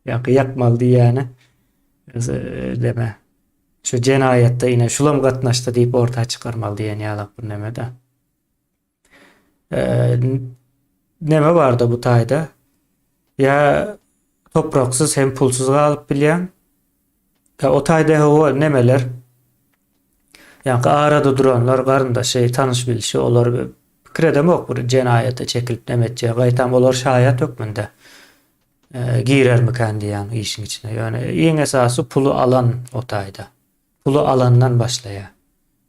Ýakmaly diýäni deme. Şu jenaýatda ine şulam gatnaşdy diýip orta çykarmaly diýen ýalak bir näme de. Näme barda bu taýda? Ya topraksız hem pulsuz galyp bilýän. O taýda o nemeler? Yani arada duranlar garyndaşy tanış bilişi olar pikir edemok bir jenaýata çekilip nemetçe gaýtam olar şaýat ökmünde. Girermiken diýen işin içine. Yani iň esasy pulu alan o taýda. Pulu alandan başlaýar.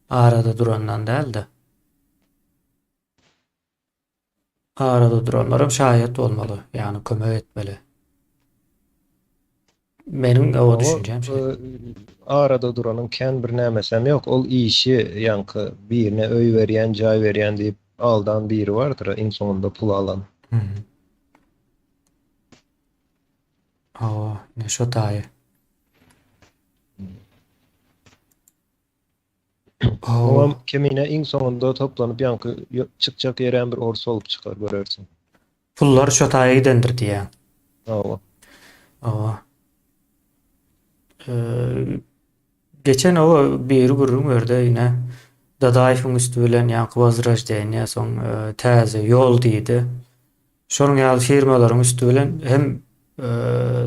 Arada durandan däldi. Arada duranlarym şaýat bolmaly. Yani kömek etmeli. Benim o düşüncem şey. Arada duranın kän bir nämesem ýok. Ol işi ýanky birine öý berýän, jaý berýän diýip aldan biri bardyr, iň soňunda pul alan. Ne şo taýy. Olam kemine iň soňunda toplanyp ýanky çykjak ýerän bir ors bolup çykar görersiň. Pullar şo taýy gidendir diýen. Geçen o bir gurum örde yine Dadaýyfyň üstü bilen ýaňky bazraşdyn ýa soň täze ýol diýdi. Şonuň ýaly firmalaryň üstü bilen hem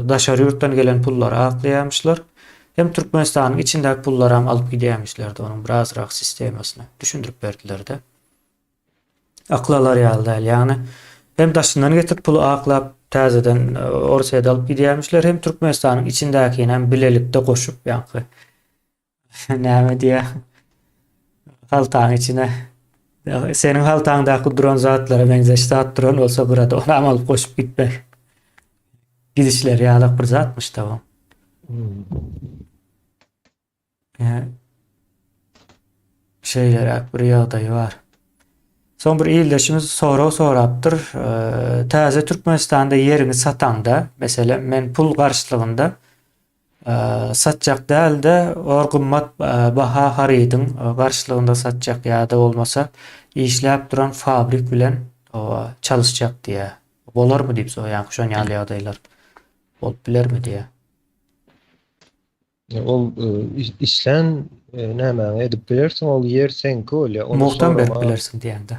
daşary ýurtdan gelen pullary aklaýamyşlar, hem Türkmenistanyň içindäki pullary hem alyp gidýärmişler onuň birazrak sistemasyny düşündirip berdiler-de. Aklalar ýaly däl, ýagny hem daşyndan getirip pulu aklap täzeden orsaýa alyp gidýärmişler, hem Türkmenistanyň içindäki hem bilelikde goşup ýaňky näme diýär haltaň içine senin haltaňdaky duran zatlara benzeşdi atdyran bolsa burada onu hem alyp goşup gitmek. Gidişler ýaly bir zatmış da bu. Şeyler bir ýagdaýy bar. Son bir ildeşimiz sorapdyr. Täze Türkmenistanda ýerini satanda, mesela men pul garşylygynda satjak däl-de orgummat baha haridyň garşylygynda satjak ýa-da bolmasa işläp duran fabrik bilen çalışjak diýe. Bolarmy diýip soýan şon ýaly ýagdaýlar bolup bilermi diýe. Ol işlen näme edip bilersiň, ol yer senki bolýar. Onu Muhtan berip bilersiň diýende.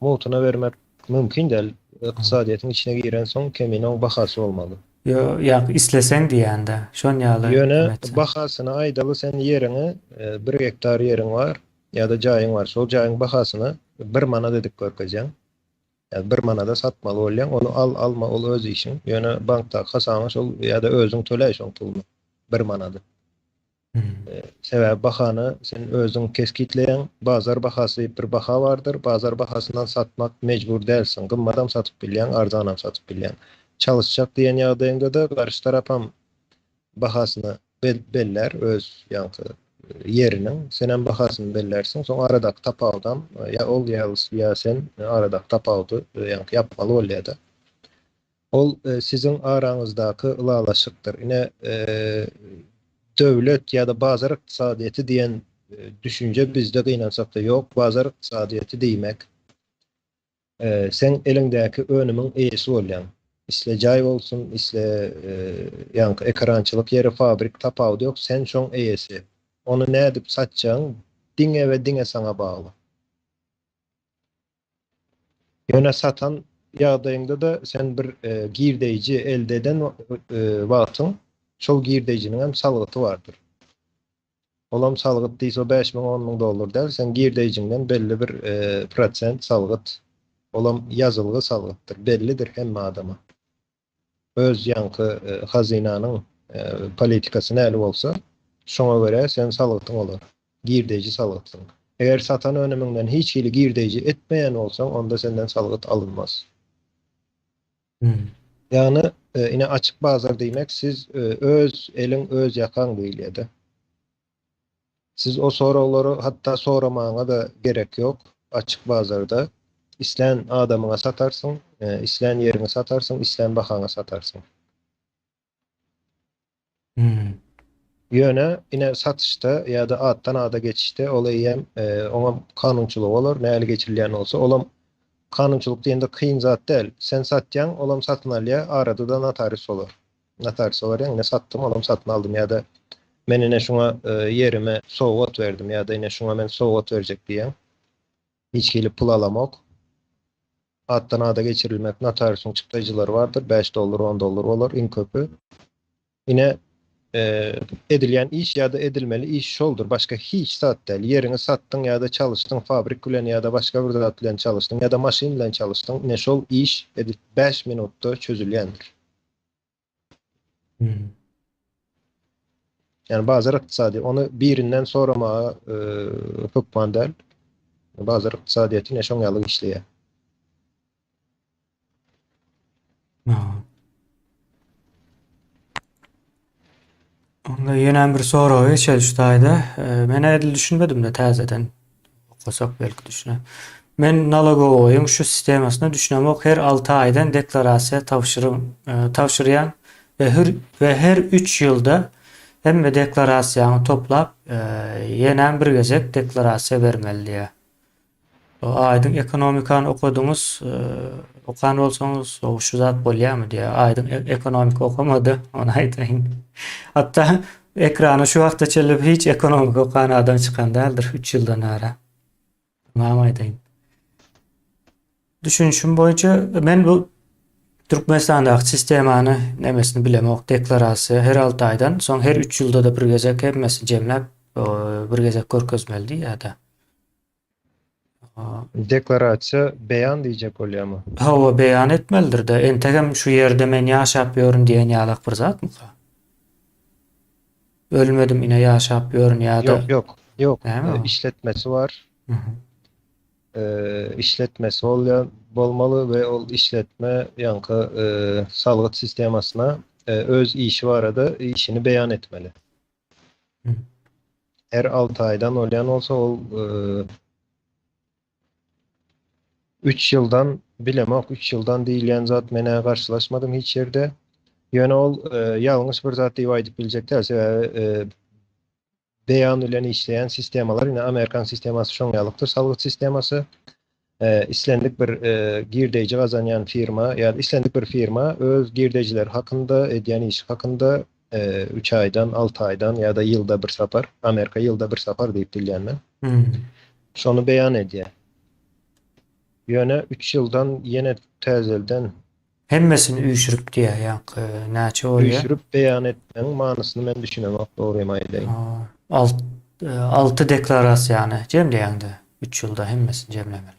Mutuna vermek mümkin däl. Iqtisadiýatyň içine giren soň keminiň bahasy bolmaly. Ýa isleseň diýende. Şon ýaly. Ýöne bahasyny aýdaly sen ýerini 1 hektar ýeriň bar ýa-da jaýyň bar. Şol jaýyň bahasyny 1 manat edip görkezýäň. Yani 1 manada satmaly bolýan, onu alma ol öz işiň. Ýöne bankda hasaňa şol ýa-da özüň töläýän pulny 1 manady. Sebäbi bahany sen özüň keskitleýän, bazar bahasy bir baha bardyr. Bazar bahasyndan satmak mejbur dälsiň. Gymmadam satyp bilýän, arzanam satyp bilýän. Çalışjak diýen ýagdaýynda da garşy tarap hem bahasyny beller öz ýaňky yeriniň, sen hem bahasyny bellersiň. Soň aradaky tapawdan ýa ol ýa sen aradaky tapawdy ýaňky ýapmaly bolýar-da. Ol siziň araňyzdaky ulalaşykdyr. Ine döwlet ýa-da bazar ykdysadyýaty diýen düşünje bizde gynansak da ýok. Bazar ykdysadyýaty diýmek sen eliňdäki önümiň eýesi bolýan. İsle jaý bolsun, isle ýaňky ekrançylyk ýeri, fabrik tapawdy ýok, sen şoň eýesi. Onu ne edip satjaň, diňe we diňe saňa bagly. Ýöne satan ýagdaýynda da sen bir girdeýiji elde eden wagtyň, şol girdejiniň hem salgyty bardyr. Olam salgyt diýse 5.000 $10.000 däl, sen girdejiňden belli bir prosent salgyt, olam ýazylgy salgytdyr, bellidir hemme adama. Öz ýaňky hazynanyň politikasy näle bolsa, şoňa görä sen salgytyň bolar. Girdeji salgytyň. Eger satan önümiňden hiç hili girdeji etmeýän bolsaň, onda senden salgyt alınmaz. Ýani ine açyk bazar diýmek, siz öz eliň öz ýakan diýilýär. Siz o soraglary hatda soramaňa da gerek ýok. Açyk bazarda islen adamyňa satarsyň, islen ýeriňe satarsyň, islen bahaňa satarsyň. Ýöne ine satışda ýa-da atdan ada geçişde olaýam oňa kanunçylyk bolar, näle geçirilýän bolsa, olam kanunçylyk diýende kyn zat däl. Sen satjaň, olam satyn alýar, arada da notarius bolar. Notarius bolar, ýa-ni sattym, olam satyn aldym ýa-da men ine şuňa ýerime sowgat berdim ýa-da ine şuňa men sowgat berjek diýen. Hiç gelip pul alamak. Attan ada geçirilmek, notariusyň çıktıcıları vardır. $5, $10 olur, in köpü. Yine edilýän iş ýa-da edilmeli iş şoldur. Başka hiç zat däl. Ýerini satdyň ýa-da çalışdyň, fabrik bilen ýa-da başga bir zat bilen çalışdyň ýa-da maşyn bilen çalışdyň. Ne şol iş 5 minutda çözülýändir. Yani bazar ykdysady, onu birinden soramağa hukman däl. Bazar ykdysadyýaty ne şoň ýaly işleýär. Onda ýene bir soragy çelişdiýdi. Men edil düşünmedim de täzeden. Okasak belki düşüne. Men nalogowyň şu sistemasyna düşünemek her 6 aýdan deklarasiýa tawşyryan ve her 3 ýylda hemme deklarasiýany toplap ýene bir gezek deklarasiýa bermeli. O aýdyň ekonomikany okudyňyz, okan bolsaňyz, o şu zat bolýarmy diýe. Aýdyň ekonomika okamady, onu aýtaýyn. Hatta Ekranı şu vaqtda çelip hiç ekonomik okanadan çıkan däldir 3 ýyldan ara. Mamaýdaýyn. Düşünüşüm boýunça men bu Türkmenistandaky sistemany nemesini bilemok, deklarasiýa her 6 aýdan soň her 3 ýylda da bir gezek hemmesini jemläp bir gezek görkezmeli ýa-da. Deklarasiya beyan diýjek bolýarmy? Hawa beýan etmelidir de entegem şu ýerde men ýaşap ýörün diýen ýalyk bir zatmy? Ölmedim ine ýaşap ýörün ýa-da Yok yok. Yok. näme o? İşletmesi var. Hı hı. İşletmesi bolmaly ve ol işletme yankı salgyt sistemasyna öz işi barada işini beyan etmeli. Hı. Her 6 aýdan bolýan bolsa ol 3 ýyldan bilemok, 3 ýyldan diýilýän zat mene garşylaşmadym hiç ýerde. Ýöne ol ýalňyş bir zat diýip aýdyp biljekler. Sebäbi beyan bilen işleyen sistemalar yine Amerikan sisteması şoň ýalykdyr salgyt sistemasy. İslendik bir girdeji gazanyan firma ýa-da islendik bir firma öz girdejiler hakynda edýän iş hakynda 3 aýdan 6 aýdan ýa-da ýylda bir sapar, Amerika ýylda bir sapar diýip bilýän men. Şonu beyan edýär. Ýöne 3 ýyldan ýene täzelden Hemmesini üýşürip diýär ýa-da näçe bolýar? üýşürüp beyan etmeň manysyny men düşünemok, dogry maýdaýyn. 6 deklarasiýany jemleýäňde 3 ýylda hemmesini jemlemeli.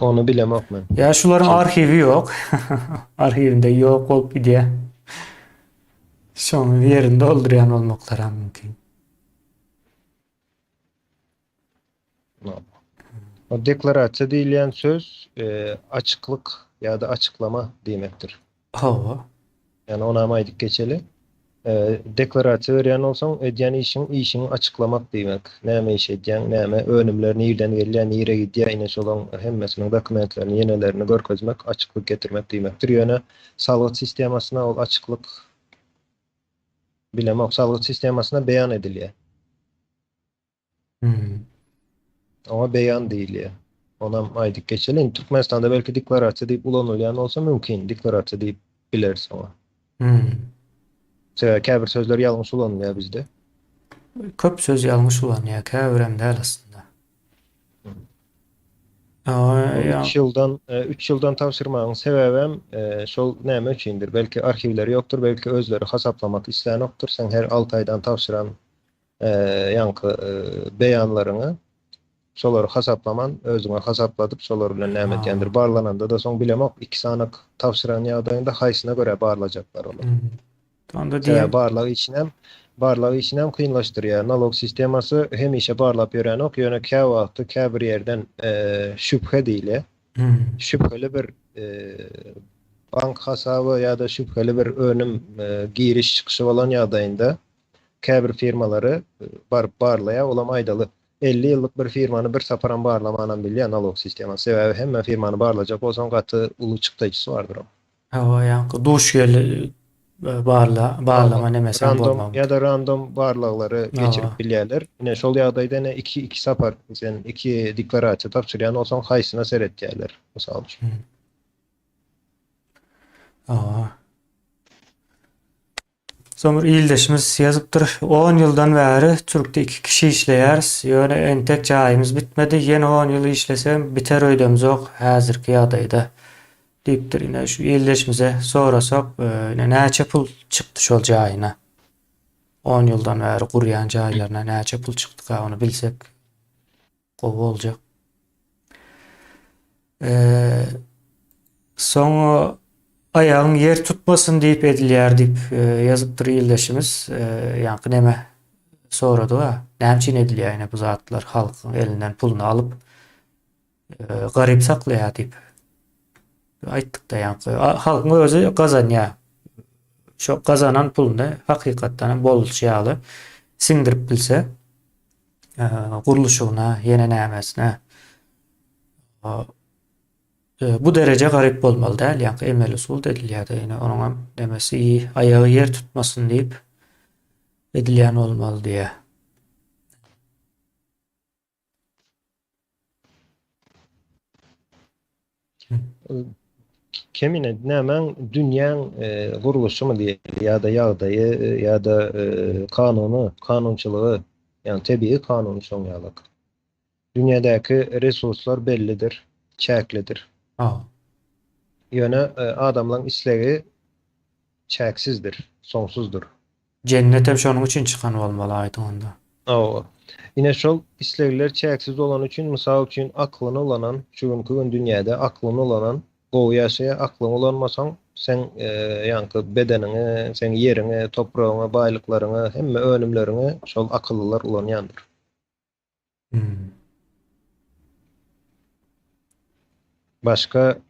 Onu bilemok men. Ya şuların arhivi yok. Arhivinde yok olup gidiyor. Şonu yerinde doldurayan olmakları mümkün. O deklarasiya diýilýän söz açıklık ýa-da açıklama diýmekdir. Hawa. Yani ona aýdyp geçeli. Deklarasiya berýän bolsaň, edýän işiňi açıklamak diýmek. Näme iş edýän, näme önümler nirden gelýän, nire gidýär, ine şolaň hemmesiniň dokumentlerini, ýenelerini görkezmek, açıklyk getirmek diýmekdir. Ýöne salgyt sistemasyna ol açıklyk bilemok, salgyt sistemasyna beyan edilýär. Ama beyan diýilýär. Ona aýdyp geçeli. Türkmenistanda belki deklarasiya diýip ulanylýan bolsa mümkin, deklarasiya diýip bileriz ona. Käbir sözler ýalňyş ulanýar bizde. Köp söz ýalňyş ulanýar, käbirem däl aslında. 3 ýyldan tapşyrmagyň sebäbem şol näme üçindir? Belki arhivleri ýokdur, belki özleri hasaplamak islenokdur. Sen her 6 aýdan tapşyran yankı beýanlaryny şolary hasaplaman, özüňe hasapladyp şolar bilen näme edýändir barlananda da soň bilemok 2 sanyk tapşyran ýagdaýynda haýsyna göre barlajaklar olar. Onda diýen Barlagy işini hem kıyınlaştırıyor. Nalog sisteması hem işe barlap ýören ok, ýöne käwagty käbir ýerden şüphe diýile. Şüpheli bir bank hasabı ýa-da şüpheli bir önüm giriş çykyşy bolan ýagdaýynda käbir firmalary barlaýa olam aýdaly 50 ýyllyk bir firmany bir saparan barlamanan bilýär nalog sisteması. Sebäbi hemme firmany barlajak bolsaň gaty uly çykdyjysy bardyr. Hawa ýa-da duş ýeli barlama nemesen bolmam. Ya da random barlaglary geçirip bilýärler. Ine şol ýagdaýda ne 2 sapar, sen 2 deklarasiýa tapşyrýan bolsaň haýsyna seretýärler. Mysal üçin. Somur ildeşimiz ýazypdyr. 10 ýyldan bäri Türkde 2 kişi işleýäris. Ýöne entek jaýymyz bitmedi. Ýene 10 ýyl işlesem biter öýdemiz ok häzirki ýagdaýda. Diýipdir ine şu ildeşimize sorasak ine näçe pul çykdy şol jaýyna. 10 ýyldan bäri gurýan jaýlaryna näçe pul çykdy onu bilsek gowy boljak. Soň ayagyň yer tutmasyn diýip edilýär diýip ýazypdyr ildeşimiz. Ýa-ni näme sorady wa näçe edilýär ine bu zatlar halkyň elinden puluny alyp garyp saklaýar diýip aýtdyk da ýa-ni halkyň özü gazanýar. Şo gazanan puluny hakykatdan bolşýaly siňdirip bilse guruluşyna, ýene nämesine bu derece garip bolmaly däl, ýa-ni emel usul edilýär da ýene onuň demesi iyi, ayagy yer tutmasyn diýip edilýän bolmaly diýe. kemine nämen dünýäň guruluşy mu diýeli ýa-da ýagdaýy ýa-da kanuny, kanunçylygy, ýani tebii kanun şoňýalyk. Dünýädäki resurslar bellidir, çäklidir. Ha. Ýöne adamlaryň islegi çäksizdir, soňsuzdur. Cennetem şonuň üçin çykan bolmaly aýdyň onda. O. Ine şol islegler çäksiz bolan üçin, mysal üçin aklyny ulanan, şu günkü dünýäde aklyny ulanan, gowy ýaşaýa aklyny ulanmasaň, sen ýanky bedeniňi, sen ýeriňi, topragyňy, baýlyklaryňy, hemme önümleriňi şol akyllylar ulanýandyr.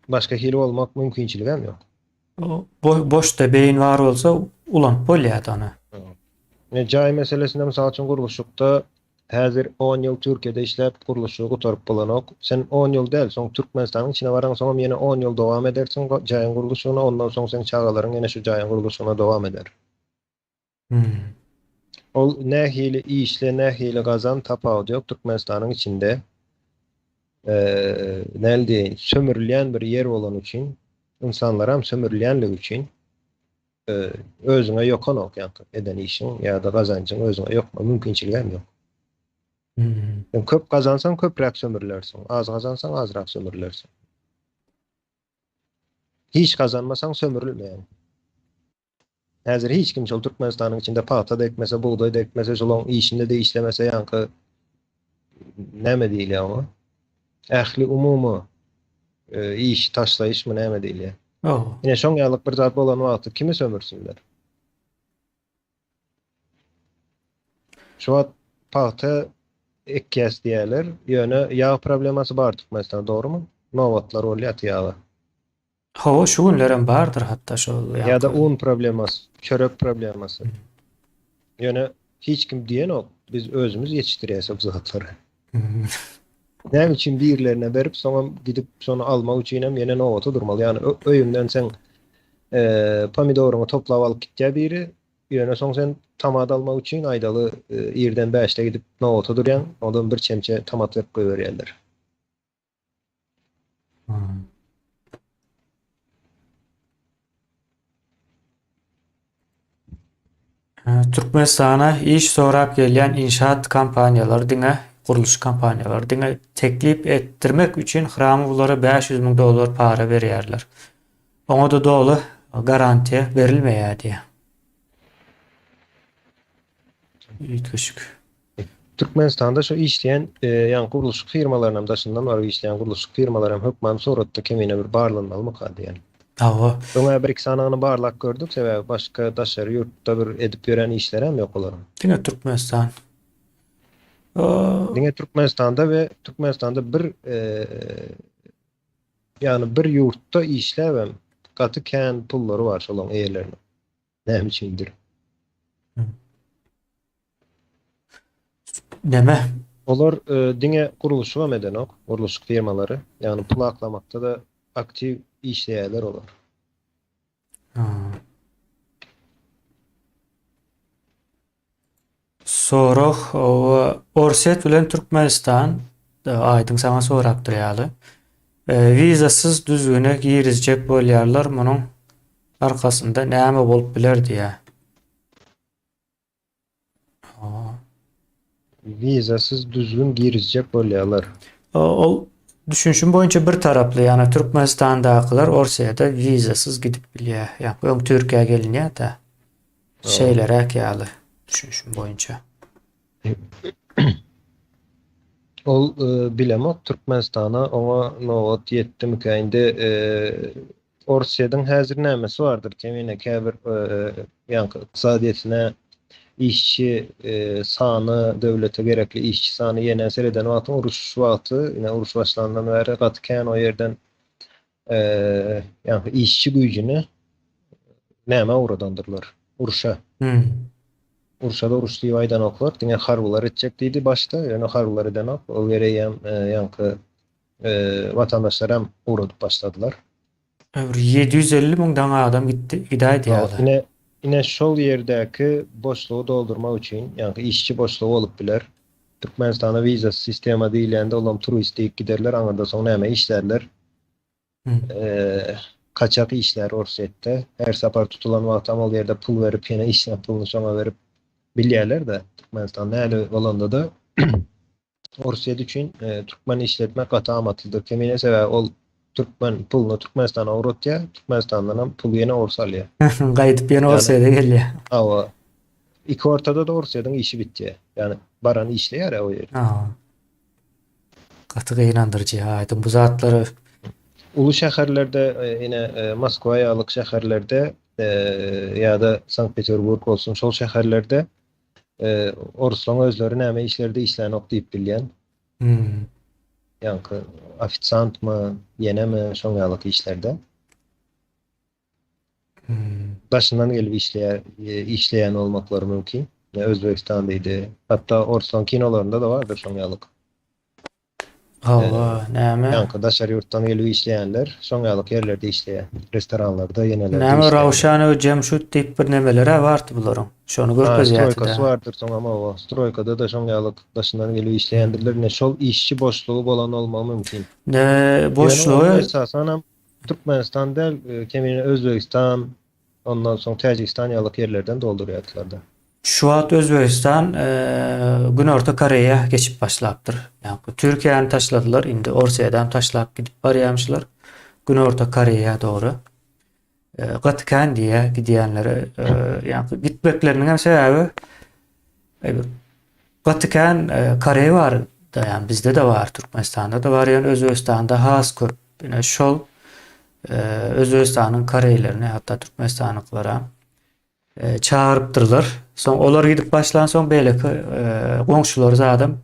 Başka hili olmak mümkinçiligi hem ýok. Boşda beýin bar bolsa ulanıp bolýar ony. Jaý meselesinde mysal üçin guruluşlukda häzir 10 ýyl Türkiýede işläp guruluşy gotaryp bolanok. Sen 10 ýyl däl, soň Türkmenistanyň içine baraň soňam ýene 10 ýyl dowam edersiň jaýyň guruluşyna, ondan soň sen çagalaryň ýene şu jaýyň guruluşyna dowam eder. Ol nähili işle, nähili gazan tapagy ýok Türkmenistanyň içinde. Näde sömürilýän bir ýer bolan üçin, insanlar hem sömürilýänligi üçin özüňe ýokanok ýa-da eden işiň ýa-da gazançyň özüňe ýokma mümkinçiligi hem ýok. Sen köp gazansan köprek sömürlersin, az gazansan azrak sömürlersin. Hiç kazanmasan sömürülmeyen. Häzir hiç kim şol Türkmenistanyň içinde paýta da ekmese, buğday da ekmese, şolň işinde de işlemese ýanky näme diýilýär ama? Ähli umumy iş taşlaýyş mı näme diýilýär? Ine şoň ýalyk bir zat bolan wagtda kimi sömürsünler? Şu wagt paýta ekýäs diýerler. Ýöne ýağ problemasy bar Türkmenistanda, dogrymy? Nowatlar bolýar ýaga. Hawa şu günlerem bardyr hatda şol Ýa-da un problemasy, çörek problemasy. Ýöne hiç kim diýen ok. Biz özümüz ýetişdirýäsek zatlary. Näme üçin birlerine berip soňra gidip şonu almak üçin hem ýene nowata durmaly. Ýani öýünden sen pomidoruny toplap alyp gitýär biri, ýöne soň sen tamat almak üçin aýdaly ýerden 5'te gidip nowata durýan, ondan bir çemçe tamat berip goýberýärler. Türkmenistana iş sorap gelýän inşaat kampaniýalary diňe, guruluş kampaniýalary diňe teklip etdirmek üçin hyramy bulara $500.000 para berýärler. Oňa da dogly garantiýa berilmeýär diýe. Ýetişik. Türkmenistanda şu işleyen yani guruluşluk firmalarynam daşyndan bary işleyen guruluşluk firmalarym hökmen soratda kemine bir barlygyny almak hadi yani. Hawa. Soňra bir-iki sanagyny barlak gördük, sebäbi başga daşary ýurtda bir edip ýören işler hem ýok olaryň. Diňe Türkmenistan. Diňe Türkmenistanda bir yani bir ýurtda işläp hem gaty kän pullary bar şolaň eýerleriniň. Näme üçindir? Neme? Olar diňe guruluşyga medenok, guruluşluk firmalary, ýani pul aklamakda da aktiv işleýärler olar. Soraq Orset bilen Türkmenistan aýdyň sana sorap durýaly. Vizasyz düzgüne girizjek bolýarlar, munyň arkasynda näme bolup biler diýä. Vizasyz düzgün girizjek bolýarlar. Ol düşünşüm boýunça bir taraply, ýani Türkmenistandakylar Orset'e vizasyz gidip bilýär. Ýa-ni Türkiýe gelinýär da. Şeylerek ýaly düşünşüm boýunça. Ol bilemok Türkmenistana ona nowat ýetdi mükäýinde Orset'in häzir nämesi bardyr? Kemine käbir ýani iqtisadiýetine işçi sany, döwlete gerekli işçi sany ýene sereden wagty uruş wagty, ýene uruş başlandan bäri gaty kän o ýerden ýani işçi güýjüni näme uğradandyrlar? Uruşa. Uruşada uruş diýip aýdanoklar, diňe harbylar etjek diýdi başda, ýöne harbylar edenok, o berýän ýanky watandaşlar hem uğradyp başladylar. 750.000 adam gitti, gidaýdy ýaly. Ine şol ýerdäki boşlugy doldurmak üçin, ýani işçi boşlugy bolup biler. Türkmenistana viza sistema diýilende olam turistik giderler, aňa da soň näme işlerler. kaçak işler Orset'te. Her sapar tutulan vaktam ol yerde pul verip yine işten pulunu sona verip bilýärler de Türkmenistan'da näle bolanda da Orset üçün Türkmen işletme gatam atyldy. Kemine sebäbi ol Türkmen pulunu Türkmenistan'a uğratýar, Türkmenistan'dan hem pul ýene orsalýar. Gaýdyp ýene Yani Orsiýe'de gelýär. awa iki ortada da Orset'in işi bitdi. Yani baran işleýär o ýer. Ha, gaty gynandyrjy. Aýdym bu zatlary. Ulu şäherlerde ýene Moskwa ýalyk şäherlerde ýa-da Sankt-Peterburg bolsun şol şäherlerde Oruslan özleri näme işlerde işlänok diýip bilýän. Hmm. Ýa-ni ofisiantmy, ýenemi şoň ýalyk işlerde. Hmm. Başından gelip işleyen olmakları mümkün. Özbekistan'daydı. Hatta Oruslan kinolarında da vardır şoň ýalyk. Hawa, näme? Ýa-ni daşary ýurtdan gelip işleýänler şoň ýalyk ýerlerde işleýär. Restoranlarda, ýenelerde Näme işleýär. Rawşany Cemşut diýip bir nemelere bardy bularyň. Şonu Stroykası görkezýärdi. vardır soň ama o stroykada da şoň ýalyk daşyndan gelip işleýändirler. Ne şol işçi boşluğu bolan bolmagy mümkin. Boşluğu Esasen hem Türkmenistan del kemine Özbekistan ondan soň Täjikistan ýalyk ýerlerden doldurýarlar. şu wagt Özbekistan Günorta Koreýa geçip başlapdyr. Yani Türkiýany taşladylar, indi Orsiýadan taşlap gidip barýamşylar. Günorta Koreýa dogry. Gatkan diye gidiyenlere yani gitmeklerinin hem sebebi Gatkan Kore var da yani bizde de var, Türkmenistan'da da var, yani Özbekistan'da has köp yine şol Özbekistan'ın Koreylerini hatta Türkmenistanlıklara çağırıptırlar. Son olar gidip başlan son beyleki komşuları zaten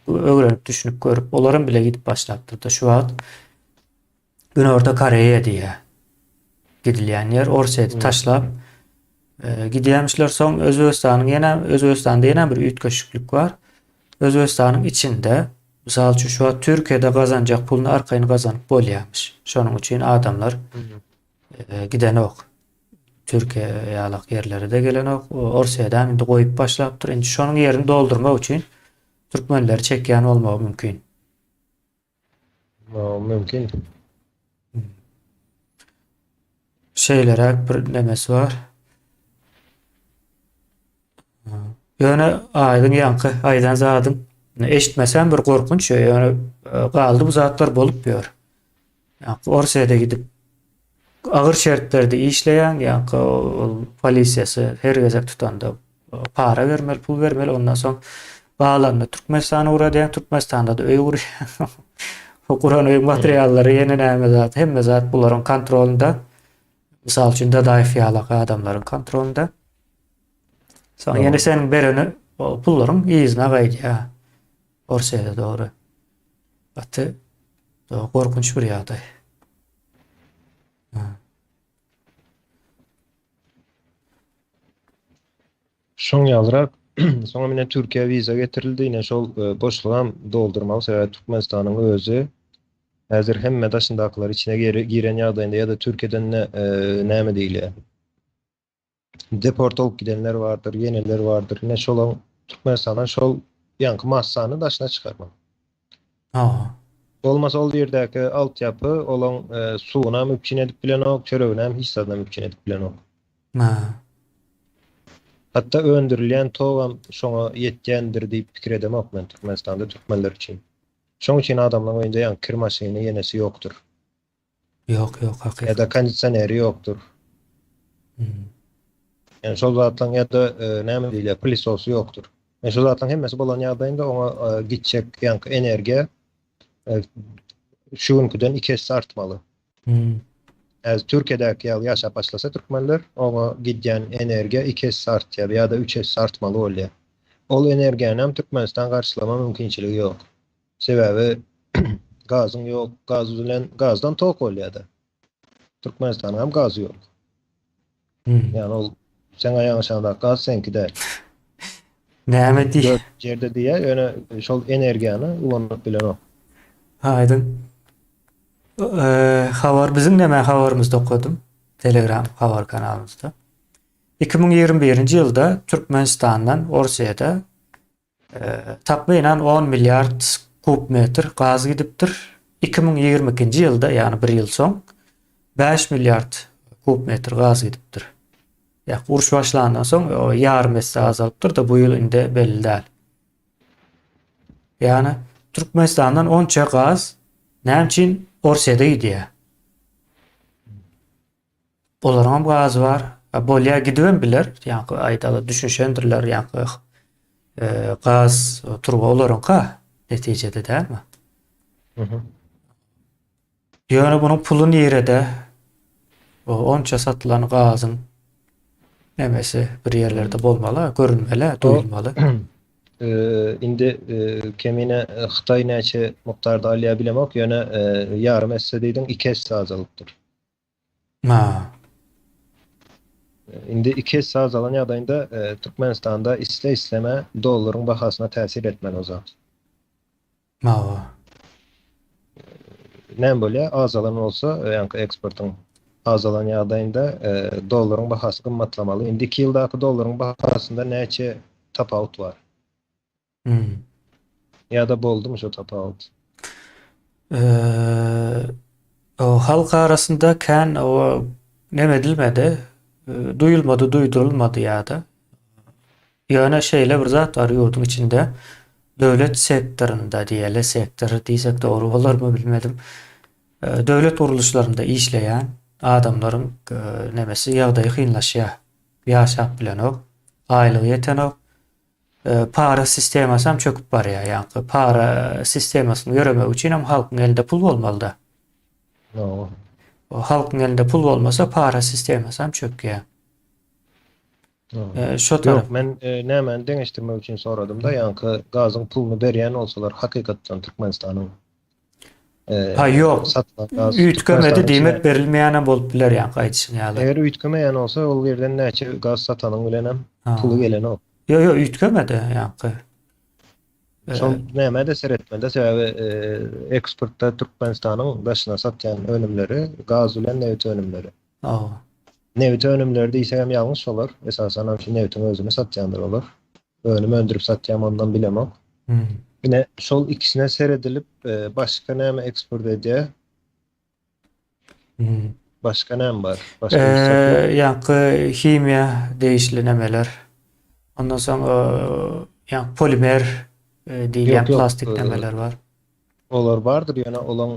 öğrenip düşünüp görüp onların bile gidip başlattırdı. Şu an Günorta Koreýa diye gidilýän yer Orsiýety taşlap gidýänmişler. Soň Özbekistan'da ýene bir üýtgeçlik var. Özbekistanyň içinde misal üçin şu Türkiýede gazanjak pulunu arkaýyn gazanyp bolýarmış. Şonuň üçin adamlar giden ok. Türkiýe ýalyk yerlere de gelen ok. Orsiýadan indi goýup başlapdyr. Indi şonuň ýerini doldurmak üçin türkmenleri çekýän bolmagy mümkin. Mümkin. Şeylere bir nemesi var. Yani aydın yankı, aydan zadın eşitmesen bir korkunç şey. Yani kaldı bu zatlar bolup yor. Yani Orsiýada gidip ağır şertlerde işleyen yani polisiýasy her gezek tutanda para vermeli, pul vermeli, ondan soň bağlanma Türkmenistan'a uğrayan, Türkmenistan'da da öýe uğrayan. O Kur'an öýe materiallary ýene näme zat, hemme zat bularyň kontrolünde. Misal üçin Dadaýew ýalyk adamlaryň kontrolünde. Soň ýene senin bereni o pullaryň ýyzyna gaýdýar. Orsiýada dogry. Batty korkunç bir ýagdaý. Şoň ýalyrak soňra mine Türkiýe viza getirildi. Ýene şol boşluğam doldurmagy sebäbi Türkmenistanyň özü häzir hemme daşyndakylar içine giren ýagdaýynda ýa-da Türkiýeden näme diýilýär. Deport olup gidenler vardır, yeneler vardır. Ýene şol Türkmenistandan şol ýanky massany daşyna çykarmak. Olmasa ol ýerdäki altyapy olan suwuna mümkin edip bilenok, çöregine hem hissana mümkin edip bilenok. Hatta öndürilýän togam şoňa ýetýändir diýip pikir edemok men Türkmenistanda türkmenler üçin. Şoň üçin adamlaryň öýünde ýa kir maşyny ýenesi ýokdur. Yok hakykat. Ya da kondisioneri ýokdur. Yani şol zatlaryň ýa-da näme diýilýär, plisosy ýokdur. Şol zatlaryň hemmesi bolan ýagdaýynda oňa gitjek ýanky energiýa şu günküden 2 hesse artmaly. Türkiye'deki yaşa başlasa Türkmenler ona gidýän energiýa 2 hesse artýar ýa-da 3 hesse artmaly bolýar. Ol energiýany hem Türkmenistan garşylama mümkinçiligi ýok. Sebäbi gazyň ýok, gazdan tok bolýar-da. Türkmenistanyň hem gazy ýok. Yani ol sen aýagyň şanda gaz senki däl. Näme diýär? Jerde diýär, ýöne şol energiýany ulanyp bilenok. Aydın. Habar bizim näme habarymyzda okudum. Telegram habar kanalımızda. 2021-nji ýylda Türkmenistandan Orsiýada takriben 10 milyard kub metr gaz gidipdir. 2022-nji ýylda ýani bir ýyl soň 5 milyard kubmetre gaz gidipdir. Ya uruş başlandan soň o yarım esse azalypdyr da bu ýyl inde belli däl. Yani Türkmenistan'dan onça gaz näme üçin Orsiýada gidýär? Olaram gaz var. Bolýa gidibem biler. Ýa-ni aýdaly düşünşendirler ýa-ni gaz turba olaryňka netijede dälmi? Hı hı. Ýöne bunyň pulyny ýerede o onça satylan gazyň nemesi bir ýerlerde bolmaly, görünmeli, duyulmaly. Indi kemine Xitay näçe mukdarda alýa bilemek ýöne yarım esse diýdiň 2 esse azalypdyr. Ma, Indi 2 esse azalan ýagdaýynda Türkmenistanda isleme dollaryň bahasyna täsir etmeli o zat. ma. Näme bolýar? Azalan bolsa, ýa-ni eksportyň azalan ýagdaýynda dollaryň bahasy gymmatlamaly. Indi 2 ýyldaky dollaryň bahasynda näçe tapawut bar? Ýa-da boldumy şu tapawut? O halk arasında kän o neme edilmedi, duyulmadı, duydurulmadı ýa-da. Ýöne şeýle bir zat var ýurdun içinde. Döwlet sektorunda diýeli, sektor diýsek dogry bolarmy bilmedim. Döwlet guruluşlarynda işleýän adamlaryň nemesi ýagdaýy kynlaşýar. Ýaşap bilenok, aýlygy ýetenok, para sistemasy hem çöküp barýar. Ýani para sistemasyny ýöremek üçin hem halkyň elinde pul bolmaly da. No. O halkyň elinde pul bolmasa para sistemasy hem çökýär. Şo tarap. Yok, men nämen deňeşdirmek üçin soradym da, ýani gazyň pulunu berýän olsalar hakykatdan Türkmenistanyň Ha yok. satylan gaz Üýtgemedi Türkmenistan'ın diýmek içine- berilmeýän bolup biler ýani gaýtysyn ýaly. Eger üýtgemeýän olsa, ol ýerden näçe gaz satanyň bilen hem Ha. puly gelen o. Yo üýtgemedi ýani. Şol näme de seretmede sebäbi eksportda Türkmenistanyň başyna satýan önümleri gaz bilen newit önümleri. O. Newit önümleri diýsek hem ýalňyş bolar. Esasen hem şu newitin özüni satýandyr olar. Önüm öndürüp satýan ondan bilemok. Yine şol ikisine seredilip başka näme eksport edýär? Başka näme bar? Başka bir satýar? Ýani himiýa değişli nemeler. Ondan soň ýani polimer diýilen Yok, yok, plastik nemeler var. Olar bardyr ýöne olan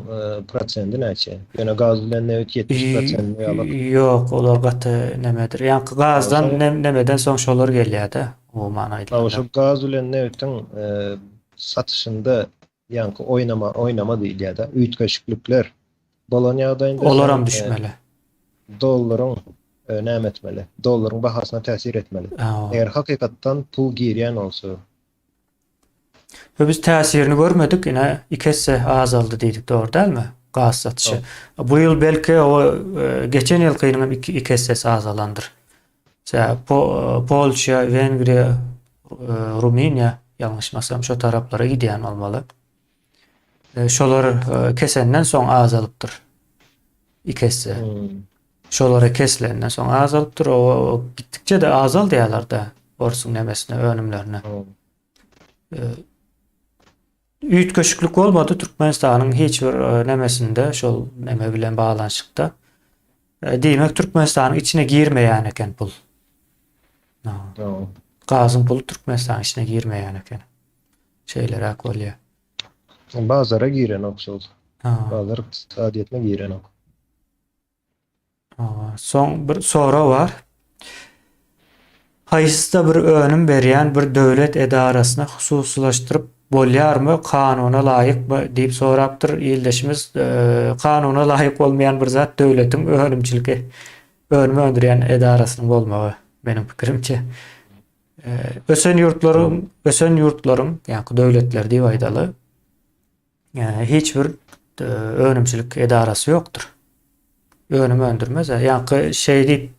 prosenti näçe? Ýöne gaz bilen newit 70% ýalyk. Yok, olar gaty nemedir. Ýani gazdan nemeden soň şolar gelýär-de. O manaýda. Ama şu gaz bilen newitin satışında ýani oynama diýil ýa-da üýtgeşiklikler bolan ýagdaýynda Olar hem düşmeli. dollaryň näme etmeli? Dollaryň bahasyna täsir etmeli. Eger hakykatdan pul girýän bolsa, Biz täsirini görmedik, ine ikisi azaldı diýdik, dogry dälmi? Gaz satyşy. Bu ýyl belki o geçen ýyl kynam ikisi azalandyr. Polşa, Wengriýa, Ruminiýa, ýalňyşmasam şo taraplara gidýän bolmaly. Şolar kesenden soň azalypdyr. Ikisi. Şolara kesilenden soň azalypdyr. O gitdikçe de azaldy ýalarda. Orsuň nemesine, önümlerine. Üýtgeşiklik bolmady Türkmenistanyň hiç bir nemesinde, şol neme bilen baglanyşykda. Diýmek Türkmenistanyň içine girmeýän eken pul. Gazyň pulu Türkmenistanyň içine girmeýän eken. Şeýler ak bolýar. bazara giren ok şol. Ha. Bazar iqtisadiýetine giren ok. Soň bir sora var. Haýsysda bir önüm berýän bir döwlet edarasyna hususlaşdyryp bolýarmy, kanuna laýykmy diýip sorapdyr. Ýeldeşimiz kanuna laýyk bolmaýan bir zat döwletiň önümçiligi, önüm öndürýän edarasynyň bolmagy benim pikirimçe. Ösen ýurtlaryň, ýani döwletler diýip aýdaly. Hiç bir önümçilik edarasy ýokdur. Önüm öndürmez. Ýani şeý diýip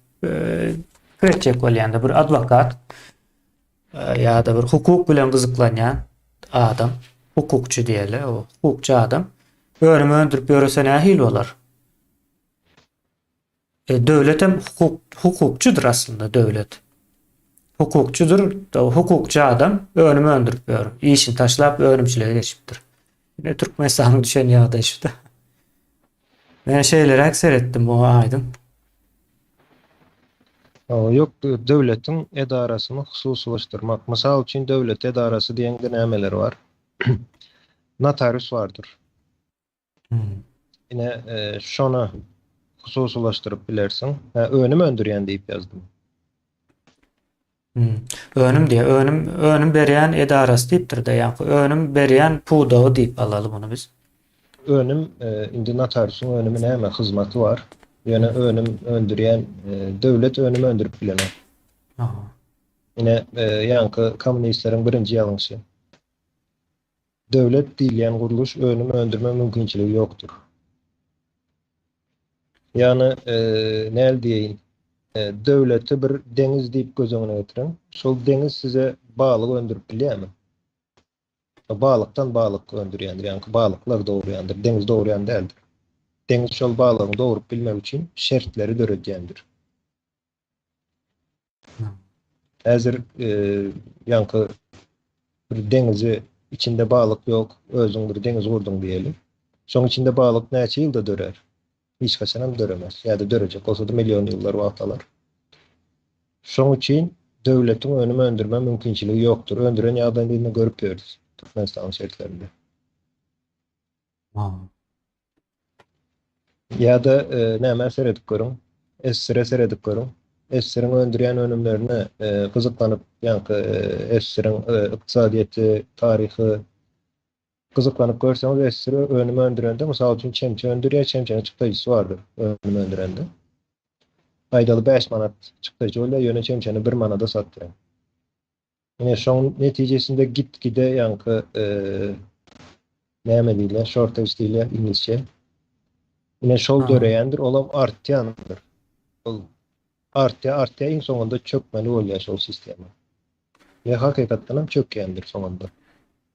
kirçek bolýanda bir advokat ýa-da bir hukuk bilen gyzyklanýan adam, hukukçy diýeli, o hukukçy adam önüm öndürüp ýörese nähil bolar? Döwlet hem hukukçydyr aslında döwlet. Hukukçydyr, hukukçy adam önüm öndürüp ýör. İşini taşlap önümçiliğe geçipdir. Türkmenistanyň düşen ýagdaýy şuda. Ben şeyleri ekser ettim bu aydın. Yok, devletin edarasını hususlaştırmak. Misal için devlet edarası diýen nämeler var? Notarius vardır. Hmm. Yine şona hususlaştırıp bilersin. Önüm öndürýän diýip ýazdım. Hmm. Önüm diye önüm berýän edarası diýipdir de ýa önüm berýän pudagy diýip alaly bunu biz. Önüm, indi notariusun önümü näme hyzmaty var. Ýöne önüm öndürýän devlet önümü öndürüp bilenok. Aha. Yine yankı komünistlerin birinci ýalňyşy. Devlet diýilýän guruluş önümü öndürme mümkinçiligi ýokdur. Yani näl diýeýin? Devleti bir deňiz diýip göz öňüne getirin. Şol deňiz size balyk öndürüp bilýärmi? Balykdan balyk öndürýändir. Yani balyklar dogurýandyr. Deňiz dogurýan däldir. Deňiz şol balygy dogurup bilmek üçin şertleri döredýändir. Häzir yankı bir deňizi içinde balyk ýok, özüň bir deňiz gurduň diýelim. Şoň içinde balyk näçe ýylda dörer? Hiç kaçanam döremez. Ya da dörecek olsa da milyon yıllar wagt alar. Şoň üçin devletiň önüme öndürme mümkinçiligi ýokdur. Öndüren ýagdaýlaryny görüp görürüz. Türkmenistan şertlerinde. Aha. Ya da näme seredip görüň? Esire seredip görüň. Esirin öndürýän önümlerine gyzyklanyp, ýa-ni esirin ykdysadyety, taryhy gyzyklanyp görseňiz, esiri önüme öndürende, mysal üçin çemçe öndürýär, çemçenin çykdyjysy bardyr önüme öndürende. Aýdaly 5 manat çykdyjy bolýar, ýöne çemçeni 1 manada satdyr. Ýene şoň netijesinde gitgide ýa-ni näme diýilýär, shortage diýilýär inglizçe. Ýene şol Aha. döreýändir, olam artýandyr. Ol artýa iň soňunda çökmeli bolýar şol sistema. Ve hakykatdan hem çökýändir soňunda.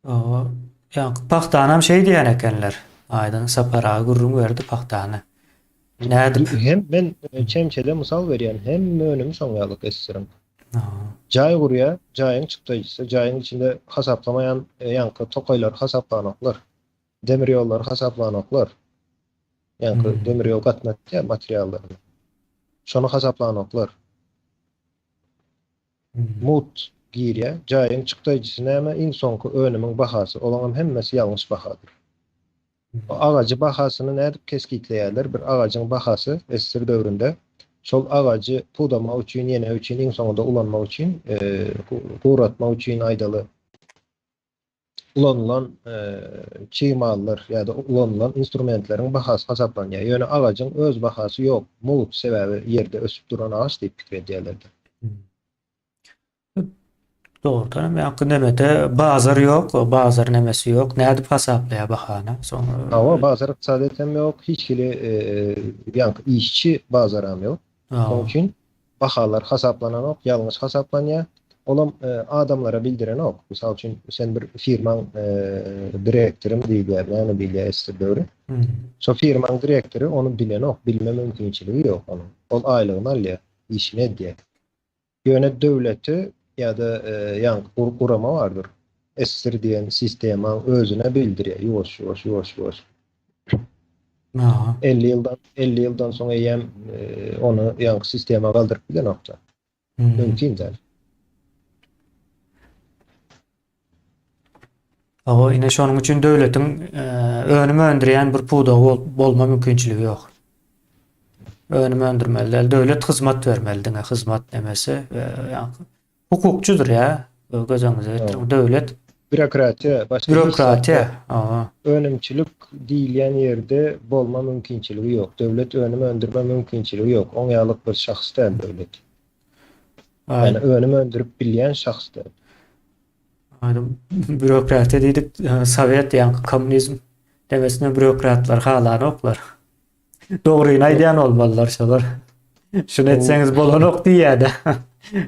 O ýa paxtanam şey diýen ekenler. Aydın sapara gurrun berdi paxtany. Nädip? Hem ben çemçede misal berýän, hem önümü soňýalyk esirim. Aha. Jaý gurýar, jaýyň çykdyjysy, jaýyň içinde hasaplamayan ýa-ni tokaýlar hasaplanoklar, demir ýollar hasaplanoklar. Ýa-ni demir ýol gatnaky materiallaryny. Şonu hasaplanoklar. Mut girýär, jaýyň çykdyjysy näme? Iň soňky önümiň bahasy. Olaňam hemmesi ýalňyş bahadyr. O agacı bahasyny nädip keskitleýärler? Bir agacyň bahasy esir döwründe şol agacı pudama üçin, ýene üçin, iň soňunda ulanmak üçin, guratmak üçin aýdaly ulanılan çyýmallar ýa-da ulanılan instrumentleriň bahasy hasaplanýar. Ýöne agacyň öz bahasy ýok. Mut sebäbi ýerde ösüp duran ağaç diýip pikir edýärler. Doğrudan ýa-ni nemede bazar ýok, o bazar nemesi ýok. Nädip hasaplaýar bahany? Soň Hawa bazar ykdysadyýetem ýok, hiç kili ýa-ni işçi bazaram ýok. Şoň üçin bahalar hasaplananok, ýalňyş hasaplanýar. Olam adamlara bildiren ok. Misal üçin sen bir firmaň direktorum diýilýär, ýa-ni diýilýär esir döwrü. Şo firmaň direktory onu bilen ok, bilme mümkinçiligi ýok onun. Ol aýlygyny alýar, işini edýär. Ýöne devleti ýa-da ýa-ni gurama bardyr. Esir diýen sistema özüne bildirýär. Ýoş. Aha. 50 ýyldan soň eýem onu ýa-ni sistema galdyryp bilen okda. Mümkin däl. O ine şonuň üçin döwletiň önüme öndürýän bir pudagy bolma mümkinçiligi ýok. Önüme öndürmeli, döwlet hyzmat bermeli diňe hyzmat nemesi ýa-ni hukukçudur ýa. Göz öňüňize getirin. Döwlet Bürokratiya, başka bürokratiya. Aha. önümçülük diýilýän ýerde bolma mümkinçiligi ýok. Devlet önüme öndürme mümkinçiligi ýok. Oňýalyk bir şahs däl döwlet. Yani önüme öndürüp bilýän şahs däl. Aydın bürokratiya diýdik, Sovet ýa-ni kommunizm demesine bürokratlar halan oklar. Dogryny aýdýan bolmalylar şolar. Şunu etseňiz bolanok diýýär.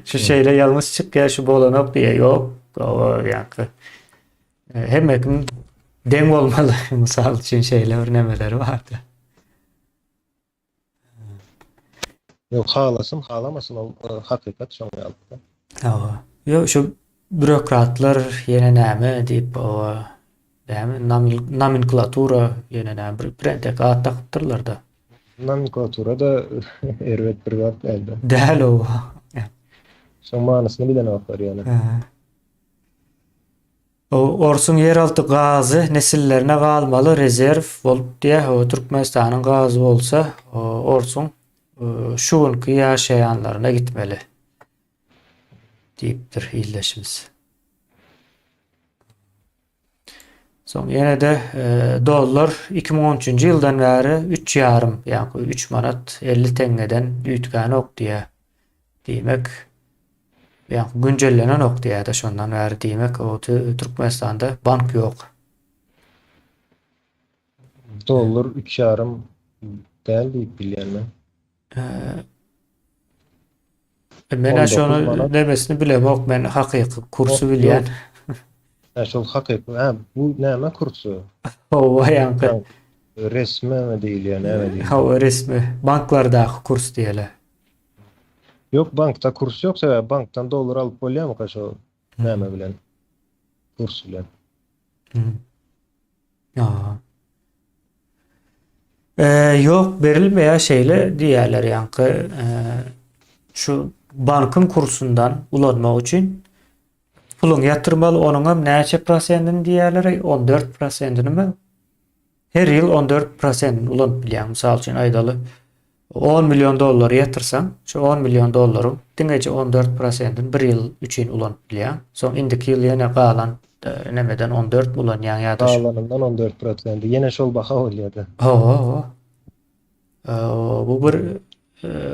Şu şeýle ýalňyş çykýar, şu bolanok diýýär. Ýok, o ýa-ni hemmekin deň bolmaly. Mysal üçin şeýle bir nemeleri bardy. Ýok, halasyn, halamasyn ol hakykat şoňýalyk. Hawa. Yo şu bürokratlar ýene näme diýip o näme nomenklatura ýene näme bir prentek at takypdyrlar da. Nomenklatura da erwet bir wagt elde. Değil o. Şoň manysyny bilen oklar ýani. O Orsun yeraltı gazy nesillerine galmaly rezerw bolup diýe. O Türkmenistanyň gazy bolsa, Orsun şu günkü ýaşaýanlaryna gitmeli diýipdir illeşimiz. Soň ýene de dollar 2013-nji ýyldan bäri 3,5 ýa-ni 3 manat 50 tengeden üýtgän ok diýe. Diýmek ýa güncellenen ok diýe de şondan bäri diýmek o Türkmenistanda bank ýok. Dollar 3,5 däl diýip bilýänmi? Men 19 şonu manat. demesini bilemok, men hakyky kursu bilýän. Şol hakyky. Bu näme kursu? O ýa-ni Resmi mi diýilýär, näme diýilýär? o resmi banklardaky kurs diýeler. Yok, bankda kurs yok, sebäbi bankdan dollar alıp bolýarmy kaşo näme bilen? Kurs bilen. Ýa. Yok, berilmeýän şeýle diýerler ýa-ni şu bankın kursundan ulanmak üçin pulun yatırmalı, onunam näçe prosentini diýerler, 14%-ni mi? Her ýyl 14%-ni ulanıp bilýän. Mysal üçin aýdaly 10 milyon dollar yatırsan, şu 10 milyon dollaryň diňeçe 14%-ni bir ýyl üçin ulanıp bilýän. Soň indiki ýyl ýene galan nemeden 14 ulanýan ýa-da şu. Dağlanımdan 14%. Yine şol baha olýardy. Bu bir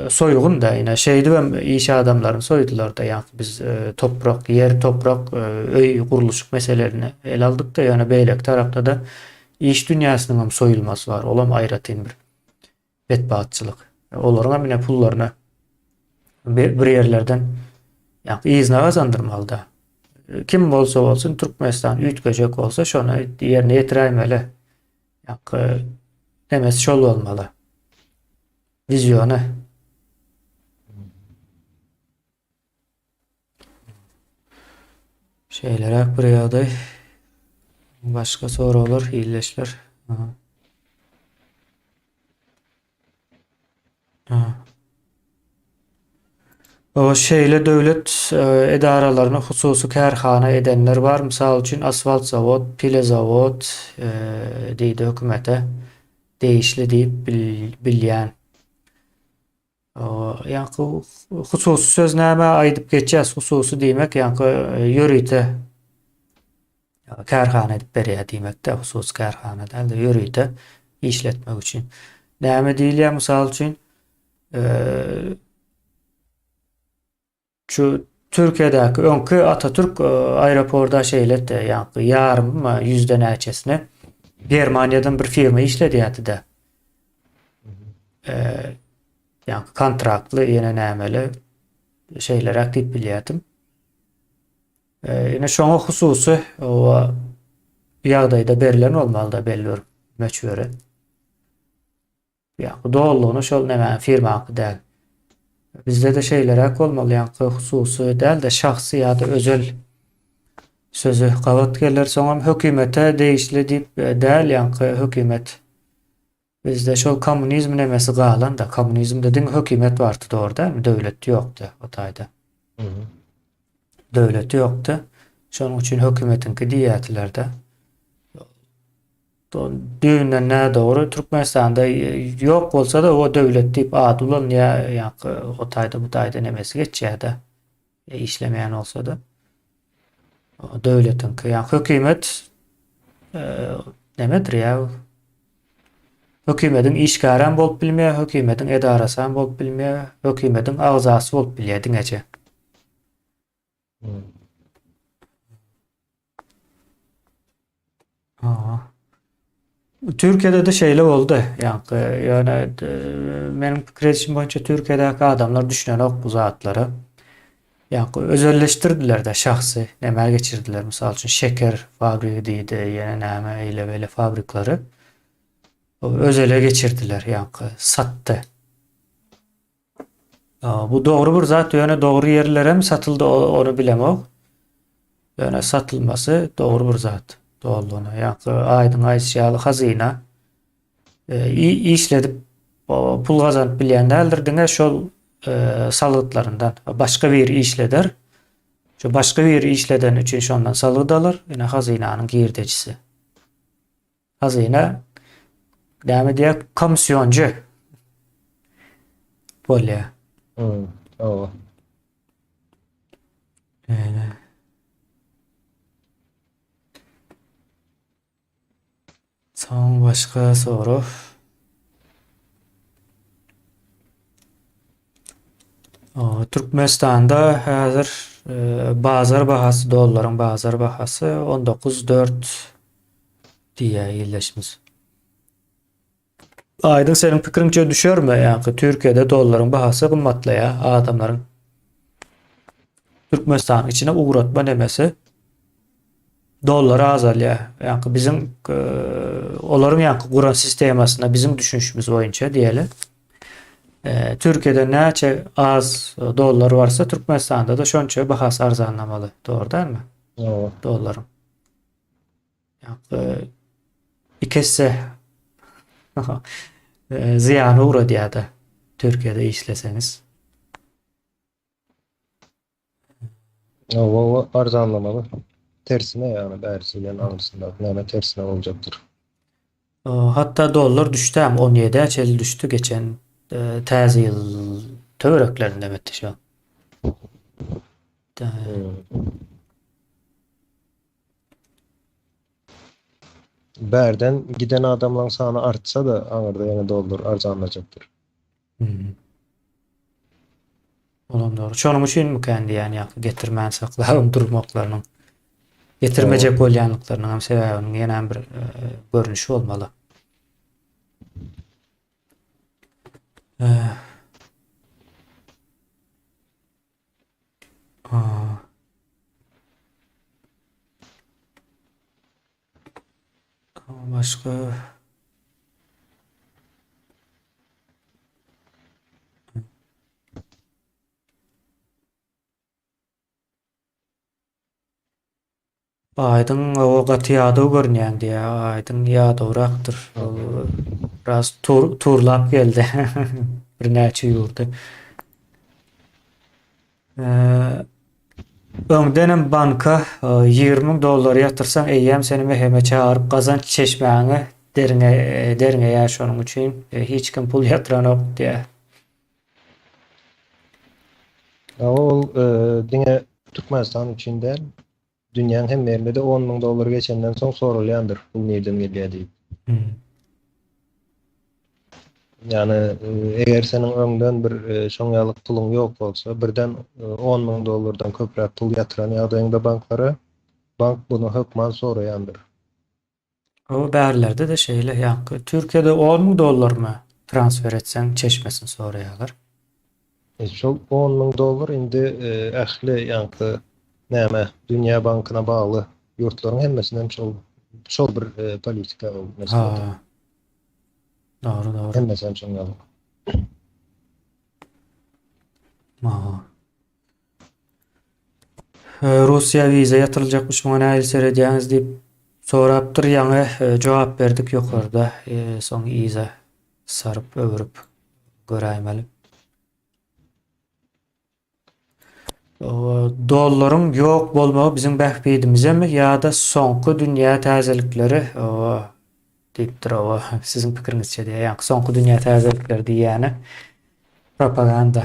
soygun da yine şeydi, ben iş adamlarını soydular da, yani biz toprak, yer toprak, öy kuruluşluk meselelerini el aldık da, yani beylek tarafta da iş dünyasının hem soyulması var. Olam ayratın bir bedbaatçılık. Onların yine pullarını bir yerlerden yani izne kazandırmalı da. Kim olsa olsun Türkmenistan ütgecek olsa şonu yerine yetiremeli. Yani demesi şol olmalı. Vizyonu. Şeyler buraya da başka soru olur, iyileşler. O şeyle devlet edaralarına hususi kärhana edenler var. Misal üçün asfalt zavod, pile zavod deydi hükümete değişli deyip bilýän. Yani hususi söznäme aýdyp geçýäs, hususi diýmek yani ýörüýte kärhana edip berýär diýmek de, hususi kärhana däl, ýörüýte işletmek üçin. Näme diýilýär misal üçün şu Türkiye'deki önkü Atatürk aeroporda şeylette yani yarım mı yüzde neçesine Germaniyadan bir firma işledi de yani kontraktlı yine nämeli şeyler aktif bilýärdim. Yine şoňa hususy o ýagdaýda berilen olmaly da belli meçhuri. Ya doğallygyny şol näme firma hakkı däl. Bizde de şeyler hakkı olmaly, yani hususy däl de şahsy ya da özel sözü gabat geller, soňam hökümete değişli diýip däl, yani hökümet bizde şol komünizm nemesi galan da, komünizmde diň hökümet bardy doğruda, döwlet ýokdy o taýda. Döwlet ýokdy. Şonuň üçin hökümetinki diýätlerde düýünden nä dogry Türkmenistanda ýok bolsa da o döwlet diýip ad ulan ýa o taýda bu taýda nemesi geçýär-de işlemeýän olsa da o döwletinki ýa hökümet nemedir ýa hökümetiň işgären bolup bilmeýär, hökümetiň edarasy bolup bilmeýär, hökümetiň agzasy bolup bilýär diňeçe. Türkiye'de de şeyle oldu. Yani benim fikrim boyunca Türkiye'deki adamlar düşünen ok bu zatları. Yani özelleştirdiler de şahsi nemel geçirdiler. Misal için şeker fabriki deydi, yine näme ile böyle fabrikları özele geçirdiler, yani sattı. Bu doğru bir zat, yani doğru yerlere mi satıldı onu bilemem. Yani satılması doğru bir zat. Doğallygyna, yani aýdyň aýsýaly hazyna işledip pul gazanyp bilýän däldir diňe şol salytlaryndan başga bir işleder. Şu başga bir işleden üçin şondan salyk alır. Ine hazynanyň girdejisi. Hazyna näme diýär? Komissionju bolýar. O. Soň başga soru. Türkmenistanda häzir bazar bahasy, dollaryň bazar bahasy 19.4 diýä ýerleşmiz. Aýdyň senin pikiriňçe düşermi? Ýa-ni Türkiýede dollaryň bahasy gymmatlaýar, adamlaryň Türkmenistan içine uğratma demesi dollar azalýar. Ýa-ni bizim olaryň ýa-ni guran sistemasyna bizim düşünüşimiz boýunça diýeli. Türkiýede näçe az dollar varsa Türkmenistanda da şonça bahasy arzanlamaly. Dogry dälmi? O. Dollaryň. Ýa-ni ikisi ziyana uğradyada Türkiýede işleseňiz. O arzanlamalı. Tersine yani bersiyle arasında näme tersine olacaktır. Hatta dollar düştü hem 17'ye çeli düştü geçen täze ýyl töwereklerinde etti şu an. Berden giden adamların sany artsa da aňyrda ýene dollar arzanlajaktır. Olam doğru. Şonuň üçin mi kendi yani getirmän saklaryň durmaklarynyň getirmejek bolýanlyklarynyň hem sebäbiniň ýene bir görnüşi bolmaly. Başka Aýdyň o gatýady görnýän diýä. Aýdyň ýadyrakdyr. Biraz turlap geldi. Bir näçe ýurdy. Öňden banka $20,000 ýatyrsaň eýýäm seni meheme çağıryp gazanç çeşmäňi derine ýa şonuň üçin hiç kim pul ýatyran ok diýä. Ol diňe Türkmenistan içinde dünyanın hem yerinde de $10,000 geçenden soň sorulýandyr. Bu nerden gelýär diýip. Yani eger senin öňden bir şoňalyk puluň ýok bolsa, birden $10,000'dan köprek pul ýatyran ýagdaýynda banklara bank bunu hökman soraýandyr. O bärlerde de şeýle ýa Türkiýede $10,000 mı transfer etsen çeşmesin soraýarlar. Şol $10,000 indi ähli ýa-ni näme Dünya Bankyna bagly ýurtlaryň hemmesinden şol bir politika Ha. Doğru. hemmesinden şoňalyk. Russiya viza yatırılacakmış mı näil seredýäňiz diýip sorapdyr, ýaňy jogap berdik ýokarda. Soň iza sarıp öwürüp göräýmeli. Dollaryň ýok bolmagy bizim bähbidimizmi ýa-da soňky dünýä täzelikleri diýipdir o. Sizin pikirinizçe diýä. Ýa-ni soňky dünýä täzelikleri diýýäni propaganda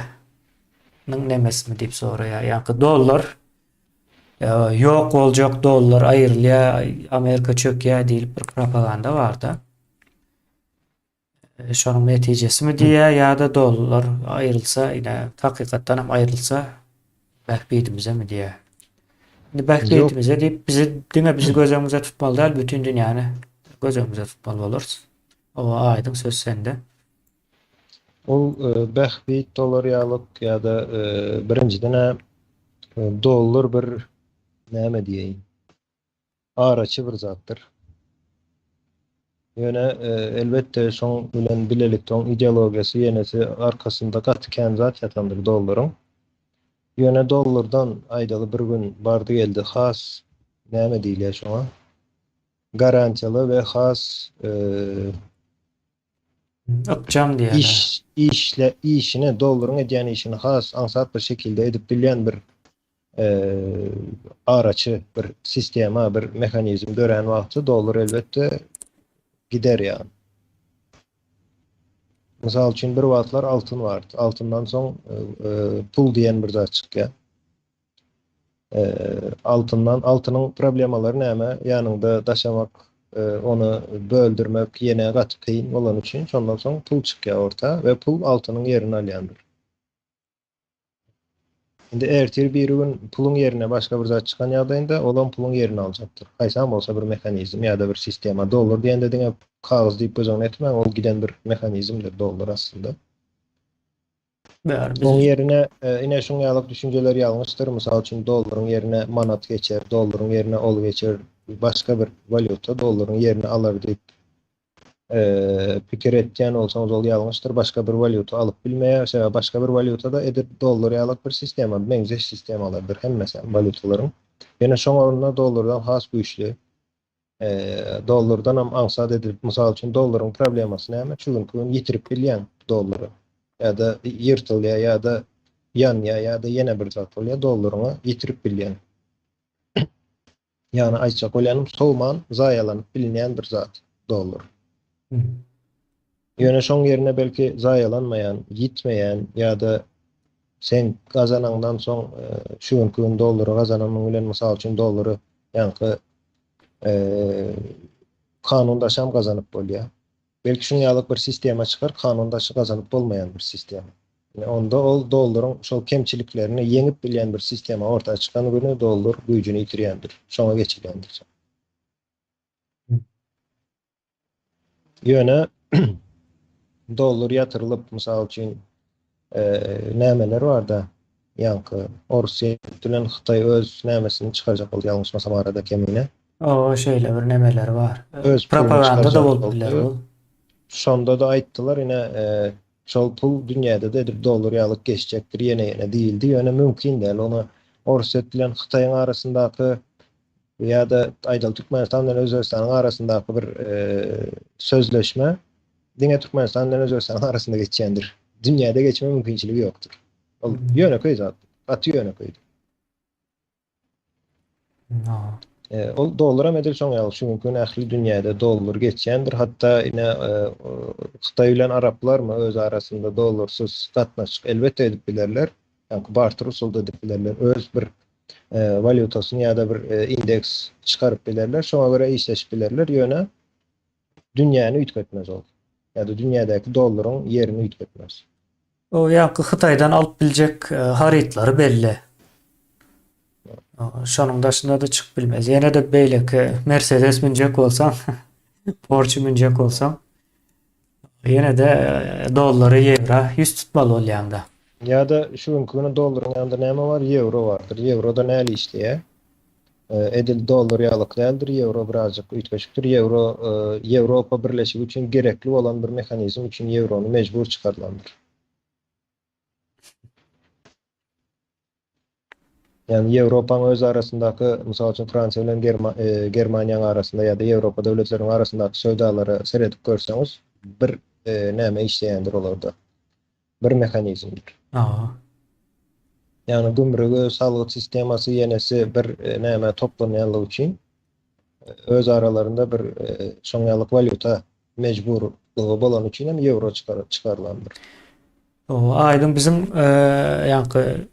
nemesmi diýip soraýar. Ýa-ni dollar ýok boljak, dollar aýrylýar, Amerika çökýär diýip bir propaganda bar da. Şonuň netijesimi diýä ýa-da dollar aýrylsa, ýa hakykatdan hem aýrylsa bähbidimize mi diýä. Bähbidimize diýip bizi gözüňize tutmaly däl, bütün dünýäni gözüňize tutmaly boluruz. O aýdyň söz sende. Ol bähbid dollaryalyk ýa-da birinciden dollar bir näme diýeýin? Araçy bir zatdyr. Ýöne elbetde şoň bilen bilelikden ideologiýasy ýenesi arkasynda gatykän zat ýatandyr dollaryň. Ýöne dollardan aýdaly bir gün bardy geldi has näme diýilýär şoňa? Garantiyaly we has Ykjam diýerler. işine doların edýän işini has ansat bir şekilde edip bilýän bir araçy, bir sistema, bir mehanizm gören wagtda dolar elbette gider ýa. Mysal üçin bir wagtlar altın bardy. Altyndan soň pul diýen bir zat çykýar. Altynyň problemalary näme? Ýanynda daşamak, onu böldürmek, ýene gaty kyn bolan üçin şondan soň pul çykýar orta we pul altynyň yerini alýandyr. Indi ertir bir gün pulun yerine başka bir zat çıkan ýagdaýynda olan pulun yerini aljakdyr. Haýsam bolsa bir mehanizm ýa-da bir sistema. Dolar diýende diňe kagaz diýip gözüňe etmeň, ol giden bir mehanizmdir dolar aslında. Ber Onun biz yerine ine şun ýalyk düşünjeler ýalňyşdyr. Mysal üçin dolaryň yerine manat geçer, dolaryň yerine ol geçer, başka bir valyuta dolaryň yerini alar diýip pikir etýän bolsaňyz ol ýalňyşdyr. Başka bir valyuta alyp bilmeýär, şeýle başka bir valyutada edip dolar ýalyk bir sistema, meňzeş sistemalardyr hemmesi valyutalaryň. Ýene şoň ornuna dolardan has güýçli, dolardan hem ansat edip, mysal üçin dolaryň problemasy näme? Çünki ýitirip bilýän dolary ýa-da ýyrtylýar ýa-da ýanýar ýa-da ýene bir zat bolýar, dolaryňy ýitirip bilýän. Ýani aýtjak bolýanym sowman zaýalanyp bilinýän bir zat dolar. Ýöne şoň ýerine belki zaýalanmaýan, gitmeýän ýa-da sen gazanandan soň şu gün dolary gazananyň bilen mysal üçin dolary ýanky kanundaşam gazanyp bolýar. Belki şuň ýalyk bir sistema çykar, kanundaşy gazanyp bolmaýan bir sistema. Onda ol dolaryň şol kemçiliklerini yeňip bilýän bir sistema ortaya çykan güni dolar güýjüni ýitirýändir. Şoňa geçilýändir. Ýöne dolar ýatyrylyp mysal üçin nämeler bar da ýanky Orsiýa bilen Hytaý öz nämesini çykarjak boldy ýalňyşmasam arada kemine. o şeýle bir nemeler bar. Öz pulunu Propaganda da çıkaracak bolupdylar oldu. ol. Şonda da aýtdylar ine şol pul dünýäde de dolar ýalyk geçjekdir ýene diýildi. Ýöne mümkin däl onu Orsiýa bilen Hytaýyň arasyndaky ýa-da aýdal Türkmenistan bilen Özbegistanyň arasyndaky bir sözleşme diňe Türkmenistan bilen Özbegistanyň arasynda geçýändir. Dünýäde geçme mümkinçiligi ýokdur. Ol ýöne köýzat, aty ýöne köýdi. No. Ol dolara medel şoň ýaly şu mümkin ähli dünýäde dolar geçýändir. Hatda ine Hytaý bilen Araplarmy öz arasynda dolarsyz gatnaşyk elbetde edip bilerler. Ýani barter usulda edip bilerler. Öz bir valyutasyny ýa-da bir indeks çykaryp bilerler. Şoňa göre işleşip bilerler. Ýöne dünýäni üýtgetmez ol. Ýa-da dünýädäki dolaryň yerini üýtgetmez. O ýanky Hytaýdan alyp biljek haritlary belli. Şonuň daşynda da çykyp bilmez. Ýene de beýleki Mercedes minjek bolsaň, Porsche minjek bolsaň, ýene de dollary, euro ýüz tutmaly bolýanda. Ýa-da şu günkü dolaryň ýanynda näme bar? Euro bardyr. Euroda näli işleýär? Edil dolar ýalyk däldir, euro birazjyk üýtgeçikdir. Euro Ýewropa birleşigi üçin gerekli bolan bir mehanizm üçin eurony mejbur çykarlandyr. Yani Ýewropaň öz arasyndaky, mysal üçin Fransiýa bilen Germaniýanyň arasynda ýa-da Ýewropa döwletleriň arasyndaky söwdalary seredip görseňiz, bir näme işleýändir olarda. Bir mehanizmdir. Yani gümrügi, salgyt sistemasy ýenesi bir näme toplanýanlygy üçin öz aralarında bir şoň ýalyk valyuta mejburlygy bolan üçin hem euro çykarlandyr. O aýdym bizim ýanky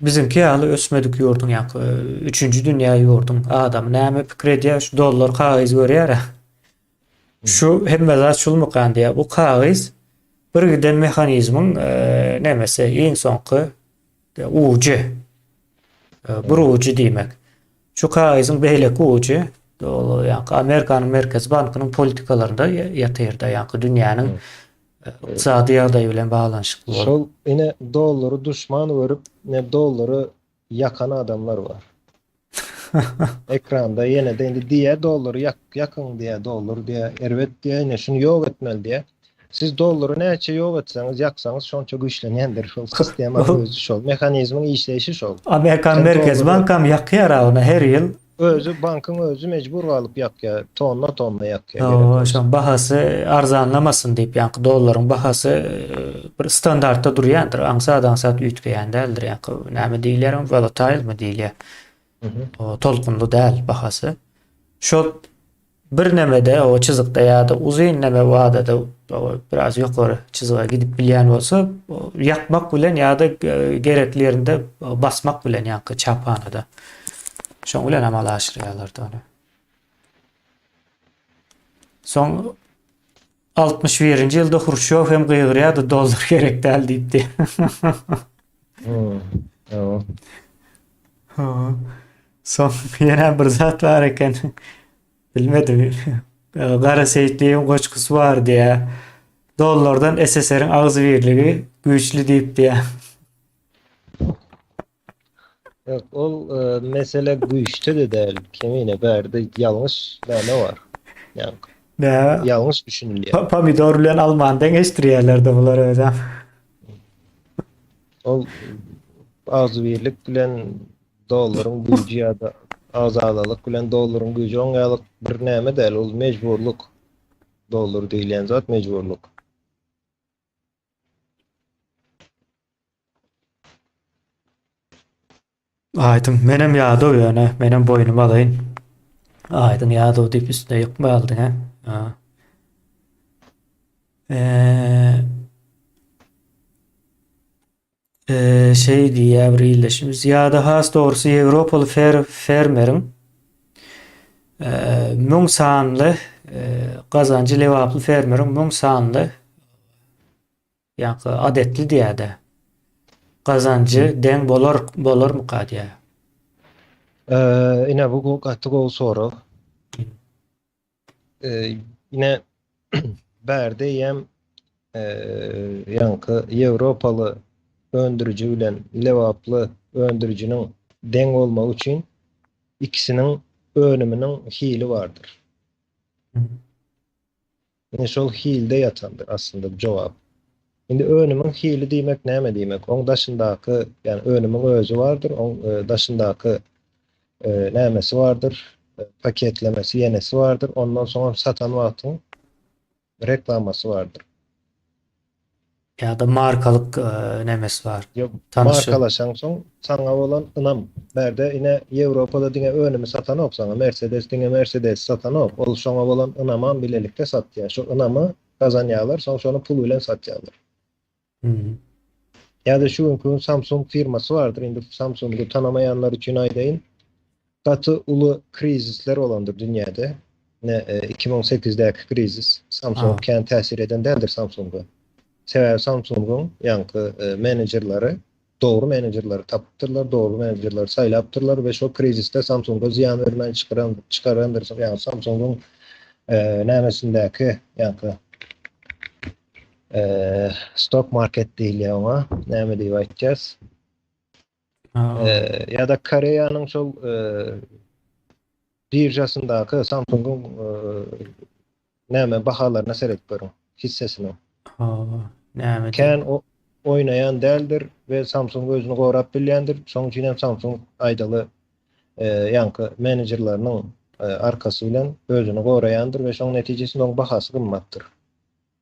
bizimki ýaly ösmedik ýurdun ýanky 3-nji dünýä ýurdun adam näme pikir edýär şu dollar kagyz görýär. Şu hemme zat şul mukan diýär. Bu kagyz bir giden mehanizmin nämesi iň soňky uçu. Bir uçu diýmek. Şu kagyzyň beýleki uçu ýanky Amerikanyň Merkez Bankynyň politikalarynda ýatyrda ýanky dünýäniň iqtisady ýagdaýy bilen baglanyşykly. Şol ine dolary düşman görüp ne dolary yakan adamlar var. Ekranda ýene de indi diýär dolary yakyn diýär, dolar diýär, erwet diýär, ine şunu ýok etmeli diýär. Siz dolary näçe ýok etseňiz, ýaksaňyz şonça güýçlenýändir şol sistema özü şol, mehanizmiň işleýişi şol. Amerikan Merkez Bankam ýakýar ony her ýyl Özü bankın özü mecbur kalıp yakya, tonla yakya gerek O olsa. şon bahasy arzanlamasyn diýip ýa-ni dollaryň bahasy bir standartda durýandyr. Aňsadan sat ütgeýän däldir. Ýa-ni näme diýilýär? Volatile mi diýilýär? Hı hı. O tolkunly däl bahasy. Şol bir nemede o çizikde ýa-da uzyn neme wadada o biraz ýokary çizige gidip bilýän bolsa, ýakmak bilen ýa-da gereklerinde basmak bilen ýa-ni çapanada. Şoň bilen amal aşyrýarlar ony. Soň 61-nji ýylda Hurşew hem gygyrýardy dollar gerek däl diýipdi. Hı. Tamam. Soň ýene bir zat bar eken. Bilmedim. Gara seyitliğin goçkusy bar diýe. Dollardan SSR'in ağzı birligi güýçli diýipdi ýa. Yok, mesele güýçde de değil. Kemine berde yanlış ne var? Yani Näme? yanlış düşünülýär. Pomidor bilen almandan eşdirýärler-de bular özem. Ol az birlik bilen dollaryň güýji ýa-da azadalyk bilen dollaryň güýji oňalyk bir näme däl, ol mejburluk. Dollar diýilen zat mejburluk. Aýdym, menem ýadow ýöne, menem boynuma alaýyn. Aýdym ýadow diýip üstüne ýykma aldyň ha. Ha. Eee şey diýär bir ýyldaşymyz, ýa-da has dogrusy Ýewropaly fermeriň müň sanly gazanjy lewaply fermeriň müň sanly ýa-ni adetli diýär-de. Gazanjy deň bolarmy diýär. Ine bu gaty gol soru. Yine berde ýem ýankı Ýewropaly öndürücü bilen lewaply öndürüjiniň deň bolmak üçin ikisiniň önüminiň hili bardyr. Ine şol hilde ýatandyr aslında jogap. Indi önümün hili diýmek näme diýmek? Oň daşyndaky, ýani önümün özü bardyr, oň daşyndaky nämesi bardyr, paketlemesi, ýenesi bardyr, ondan soňra satan wagtyň reklamasy bardyr. Ya da markalık nemesi var. Yok, Tanışı. markalaşan soň saňa bolan ynam. Berde ine Ýewropada diňe önümi satan op saňa Mercedes diňe Mercedes satan op. Ol şoňa bolan ynama bilelikde satýar. Şo ynamy gazanýarlar, soň şonu pul bilen satýarlar. Ya da şu günkü Samsung firması vardır. Indi Samsung'u tanımayanlar için aydayın. Katı ulu krizisler olandır dünyada. Ne 2008'deki krizis. Samsung kendi tesir eden değildir Samsung'u. Sebep Samsung'un yankı menajerleri doğru menajerleri tapıptırlar, doğru menajerleri sayılaptırlar ve şu kriziste Samsung'a ziyan vermen çıkarandır. Yani Samsung'un nemesindeki yankı stock market değil ya ama näme diýip aýtjaz. Ya da Koreýanyň şol birjasyndaky Samsung'un näme bahalaryna serek görüň hissesini. Näme? Ken o oynayan däldir we Samsung özüni gorap bilýändir. Şoň üçin hem Samsung aýdaly yankı menajerleriň arkasy bilen özüni goraýandyr we şoň netijesinde oň bahasy gymmatdyr.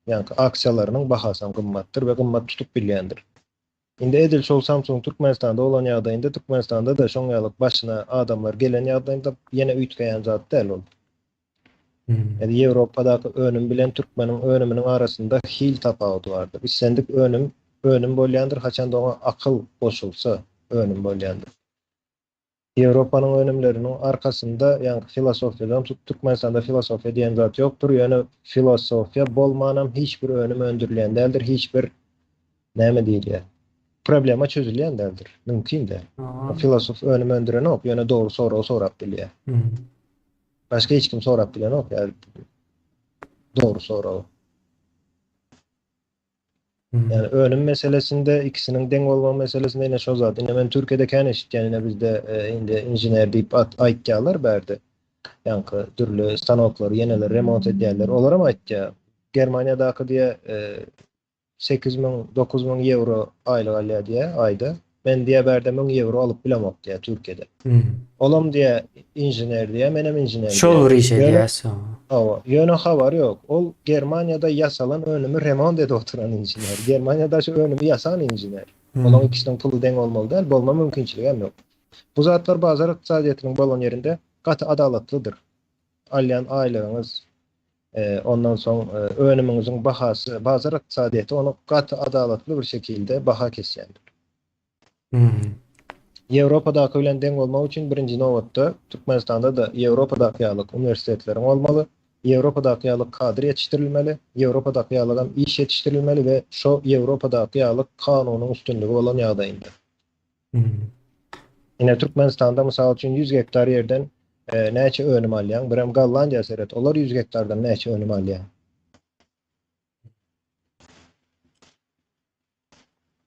Yani aksiyalarının bahasy gymmatdyr ve gymmat tutup bilýändir. Indi edil şol Samsung Türkmenistanda olan ýagdaýynda Türkmenistanda da şoň ýalyk başyna adamlar gelen ýagdaýynda ýene üýtgeýän zat däl ol. Yani Ýewropadaky önüm bilen Türkmeniň önüminiň arasynda hil tapawaty bardyr. Islendik önüm bolýandyr, haçanda ona akyl goşulsa önüm bolýandyr. Ýewropanyň önümleriniň arkasynda ýani filosofiýadan Türkmenistanda filosofiýa diýen zat ýokdur. Ýani filosofiýa bolmanam hiç bir önüm öndürilýän däldir, hiç bir näme diýilýär? Problema çözülýän däldir. Mümkin-de. Filosof önüm öndüren ok, ýani dogry sorap bilýär. Başka hiç kim sorap bilen ok, ýani dogry sorap. Yani önüm meselesinde ikisinin denk olma meselesinde yine şu zaten. Yine ben Türkiye'de kendi eşitken yine bizde indi injiner deyip aýtýarlar berdi. Yankı türlü stanokları, yeneler, remont edýärler. Olar ama aýtýar. Germaniýadaky diye 8.000 9.000 euro aylyk alýar diye ayda. Men diýe berdem 1000 euro alyp bilemok diýe Türkiýede. Olam diýe injener diýe, menem injener diýe. Şol bir işe Ýöne diýäs. ýöne habar ýok. Ol Germaniýada ýasalan önümi remont edip oturan injener. Germaniýada şu önümi ýasan injener. Olaň ikisiniň puly deň bolmaly däl, bolma mümkinçiligi hem ýok. Bu zatlar bazar ykdysadyýatynyň bolan ýerinde gaty adalatlydyr. Alýan aýlygyňyz, ondan soň önümiňiziň bahasy, bazar ykdysadyýaty onu gaty adalatly bir şekilde baha kesýändir. Ýewropadaky bilen deň bolmak üçin birinji nowatda Türkmenistanda da Ýewropadaky ýalyk universitetleriň bolmaly, Ýewropadaky ýalyk kadr ýetişdirilmeli, Ýewropadaky ýalyk iş ýetişdirilmeli we şo Ýewropadaky ýalyk kanunyň üstünligi bolan ýagdaýynda. Ine Türkmenistanda mysal üçin 100 hektar ýerden näçe önüm alýan? Birem Gollandiýa seret. Olar 100 hektardan näçe önüm alýan?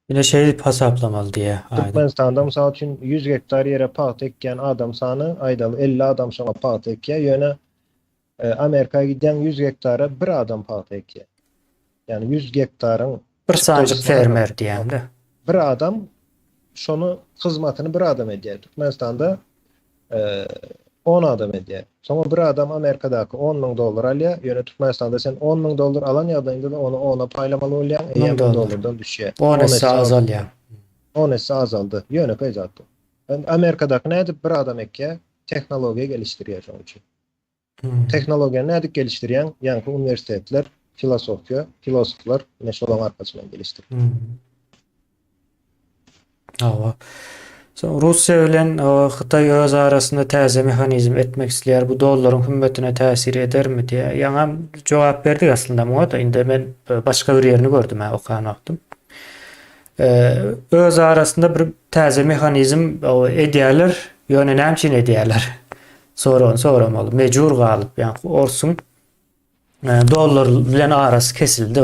Yine şey hesaplamalı diye. Türkmenistanda mysal üçin 100 hektar ýere paýt ekýän adam sany aýdaly 50 adam şoňa paýt ekýär. Ýöne Amerikaga giden 100 hektara bir adam paýt ekýär. Yani 100 hektaryň bir sancık fermer diýende. Bir adam şonu hyzmatyny bir adam edýär. Türkmenistanda 10 adam edýär. Soňra bir adam Amerikadaky $10,000 alýar. Ýöne Türkmenistanda sen $10,000 alan ýagdaýynda da onu ona paýlamaly bolýan, $10,000 düşýär. 10 esse azalýar. 10 esse azaldy. Ýöne gaýzatdy. Amerikadaky nädip bir adam ekýär, tehnologiýa gelişdirýär şoň üçin. Teknologiýa nädip gelişdirýän? Ýani universitetler, filosoflar ine şolaň arkasynyň gelişdirýär. Russiya bilen Xitay öz arasında täze mehanizm etmek isleýär. Bu dollaryň hümmetine täsir edermi diye. Ýa-da jogap berdik aslında muňa da indi men başga bir ýerini gördüm, okan okdum. Öz arasında bir täze mehanizm edýärler, ýöne näçin edýärler. Sorammaly, mejbur galyp, ýani orsun dollar bilen arasy kesildi.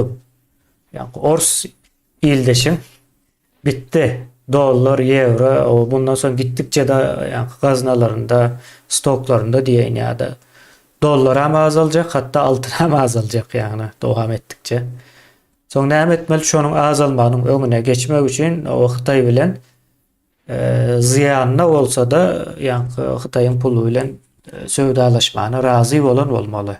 Ýani ors ildeşin bitti. Dollar, euro, bundan sonra gittikçe de yani gazinalarında, stoklarında diyeyin ya da dollar hem azalacak, hatta altın hem azalacak yani devam ettikçe. Sonra devam etmeli şunun azalmanın önüne geçmek için o Xitay bilen ziyanına olsa da yani Xitay'ın pulu bilen sövdalaşmana razı olan olmalı.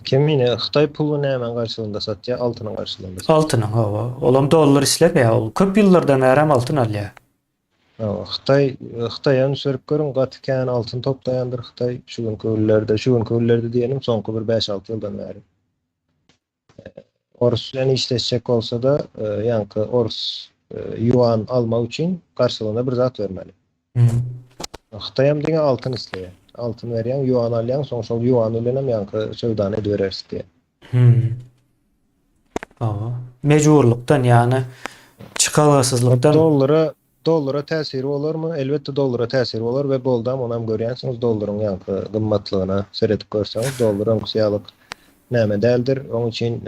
Kimine Xitay pulu nämen garşylygynda satýar? Altynyň garşylygynda satýar. Altynyň olam dollar islemeýär. Köp ýyllardan bäri altyn alýar. Xitay ýa-ni sörüp görüň gatykän altyn toplaýandyr Xitay şu günlerde diýelim soňky bir 5-6 ýyldan bäri. Ors bilen işleşjek bolsa da ýani ors yuan almak üçin garşylygynda bir zat bermeli. Xitay hem diňe altyn isleýär. Altın berýän, yuan alýan, soň şol yuan bilen hem ýanky sowdany ederersiz diýe. Mejburlukdan yani çıkalgasızlıktan dollara täsiri bolarmy? Elbetde dollara täsiri bolar we boldam onam görýänsiňiz dollaryň ýanky gymmatlygyna seretip görseňiz dollar ýalyk näme däldir. Onuň üçin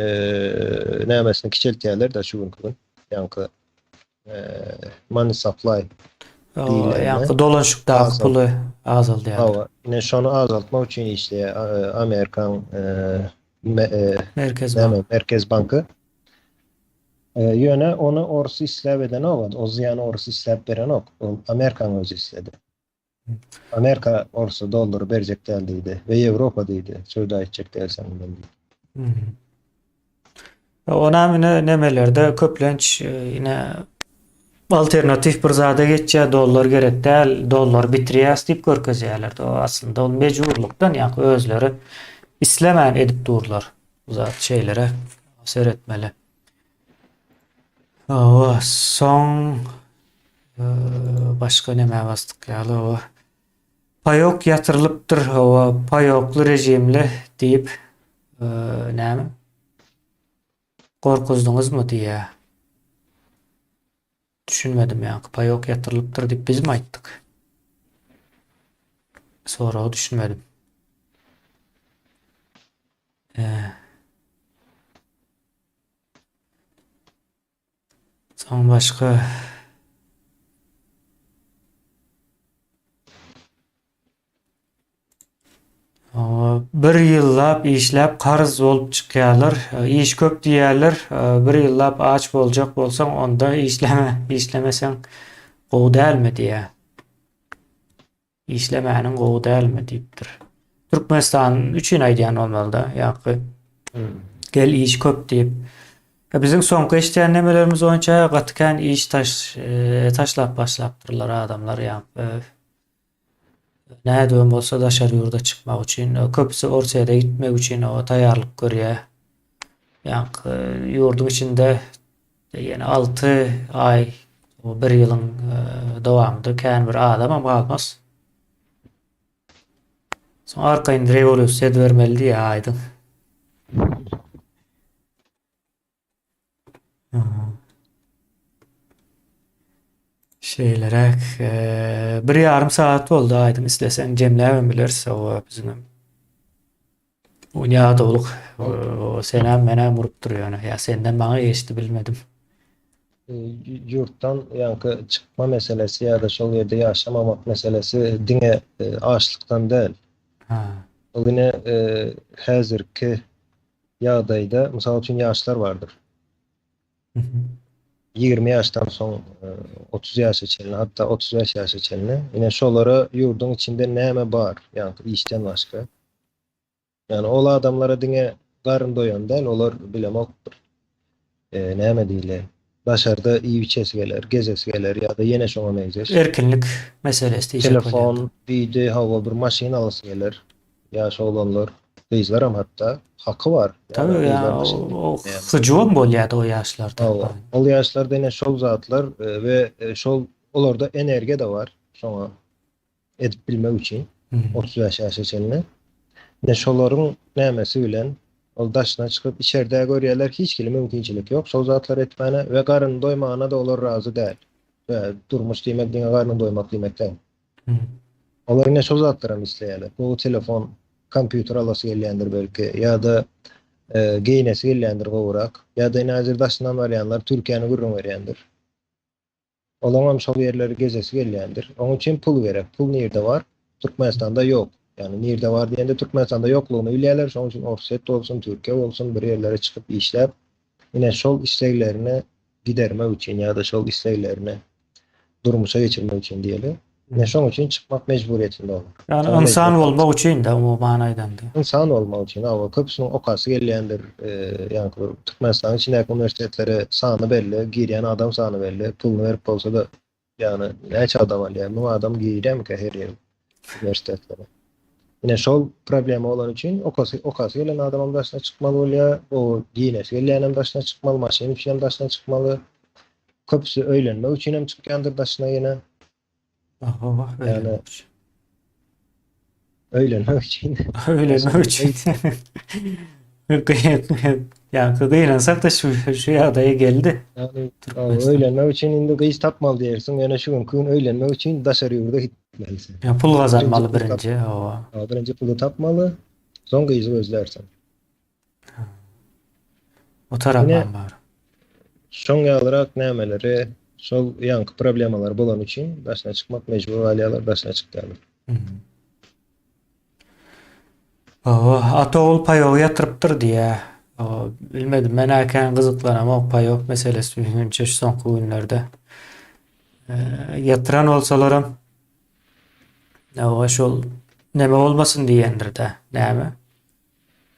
nämesini kiçeltýärler da şu gün. Ýanky money supply yani dolanşykdaky pulu azaldy yani. Ine şonu azaltmak üçin işte Amerikan Merkez Bankı ýöne onu ors isläp eden o ziýany ors isläp beren ok. Amerikan özü isledi. Amerika orsu dollary berjek däldi we Ýewropa diýdi. Söwda etjek dälsen bilmem. Ona nemelerde köplenç ine alternatif bir zada geçýär, dollar gerek däl, dollar bitirýäs diýip görkezýärler. O aslında ol mejburlukdan ýa-ni özleri islemän edip durlar. Bu zat şeylere seretmeli. Son başka näme bastık ýaly payok yatırılıptır, payoklu rejimli diýip näme korkuzdunuzmu diýe. Düşünmedim ya. Payok yatırılıptır diýip biz mi aýtdyk? Sonra düşünmedim. Son başka bir ýyllap işläp qarz bolup çykýarlar. İş köp diýerler. Bir ýyllap aç boljak bolsaň onda işlemeseň gowy dälmi diye. İşlemäniň gowy dälmi diýipdir. Türkmenistan üçün aýdýan bolmaly da, ýa-ni gel iş köp diýip. Bizim soňky eşdýän nemelerimiz oňça gatykän iş taşlap başlapdyrlar adamlar ýa-ni. Nädem bolsa daşary ýurda çykmak üçin, köpüsi Orçaýda gitmek üçin o taýýarlyk görýär. Ýa-ni ýurdun içinde ýene 6 ay, 1 ýylyň dowamında kän bir adam galmaz. Soň arkaýynda rewolýusiýa bermeli diýär aýdym. Şeylerek 1,5 saat oldu aydın islesen jemläbem bilerse o bizim o ýa-da o senem mene murup durýar ya senden maňa geçti bilmedim. Yurtdan yankı çıkma meselesi ya da şol yerde yaşamamak meselesi dine açlıktan değil. Ha. O yine häzirki ýagdaýda mysal üçin ýaşlar vardır. Hı hı. 20 yaştan son 30 yaşa çelini hatta 35 yaşa çelini yine şolara yurdun içinde näme bar yani işten başka. Yani ola adamlara dine garyn doyan değil olar bilemokdur. Näme diýle başarda iyi içesi geler, gezesi geler ya da yine şoňa mejlis. Erkinlik meselesi diýjek bolýar. Telefon, video, hava bir maşin alasy geler. Ýaşa olanlar, gyzlaram hatta hakkı var. Tabii gyzlar ya maşin o yani. hyjwam bolýardy o ýaşlarda. O ýaşlarda ene şol zatlar ve şol olarda enerji de var. Şoňa edip bilmek üçin 35 ýaşa çelini. Ne şolaryň nämesi bilen ol daşına çıkıp içeride görýärler hiç kili mümkinçilik yok. Şol zatlar etmene ve garyn doymagana da olar razı değil. Ve durmuş diýmek diňe garyn doymak diýmek değil. Olar ine şol zatlara misleýärler. Bu telefon, kompýuter alasy gelýändir belki ýa da geýnesi gelýändir gowrak ýa da näzir daşyndan barýanlar Türkiýany gürrüň berýändir. Olamam şol ýerleri gezesi gelýändir. Onuň üçin pul gerek. Pul nerede var? Türkmenistanda yok. Yani nerede var diýende Türkmenistanda ýoklugyny bilýärler. Şoň üçin Orset bolsun, Türkiýe bolsun bir ýerlere çykyp işläp ine şol isleglerini gidermek üçin ýa da şol isleglerini durmuşa geçirmek üçin diýeli. Ne şoň üçin çykmak mejburiýetinde olur. Yani insan bolmak üçin de o manaýdan da. İnsan olmak için ama köpüsünün okası gelýändir. Yani Türkmenistan içindeki üniversitelere sany belli, girýän adam sany belli. Pulunu berip bolsa da yani näçe adam alýar? Bu adam girýärmi her ýere üniversitelere? Yine şol problemi olan için okası gelen adamın başına çıkmalı bolýar. O giýnesi gelýänem başına çıkmalı, maşyny üçin başına çıkmalı. Köpüsü öýlenmek üçin hem çykýandyr başına ýene. Yani öýlenmek üçin. Öýlenmek üçin. Yani gıylansak da şu ýagdaýa geldi. Yani öýlenmek üçin indi gyz tapmaly diýersiň. Ýene şu gün öýlenmek üçin daşary ýurda gitmelisin. Ya pul gazanmaly birinji. Birinji pulu tapmaly, soň gyzy gözlersin. O tarapdan bar. Şoň ýalyrak nämeleri, şol ýanky problemalar bolan üçin başına çykmak mejbur alýarlar, başına çykýarlar. Atol paýogy ýatyrypdyr diýe. Bilmedim, men äken gyzyklanam o paýok meselesi üçin şu soňky günlerde. Yatıran olsalaram şol neme olmasın diýendir de, näme?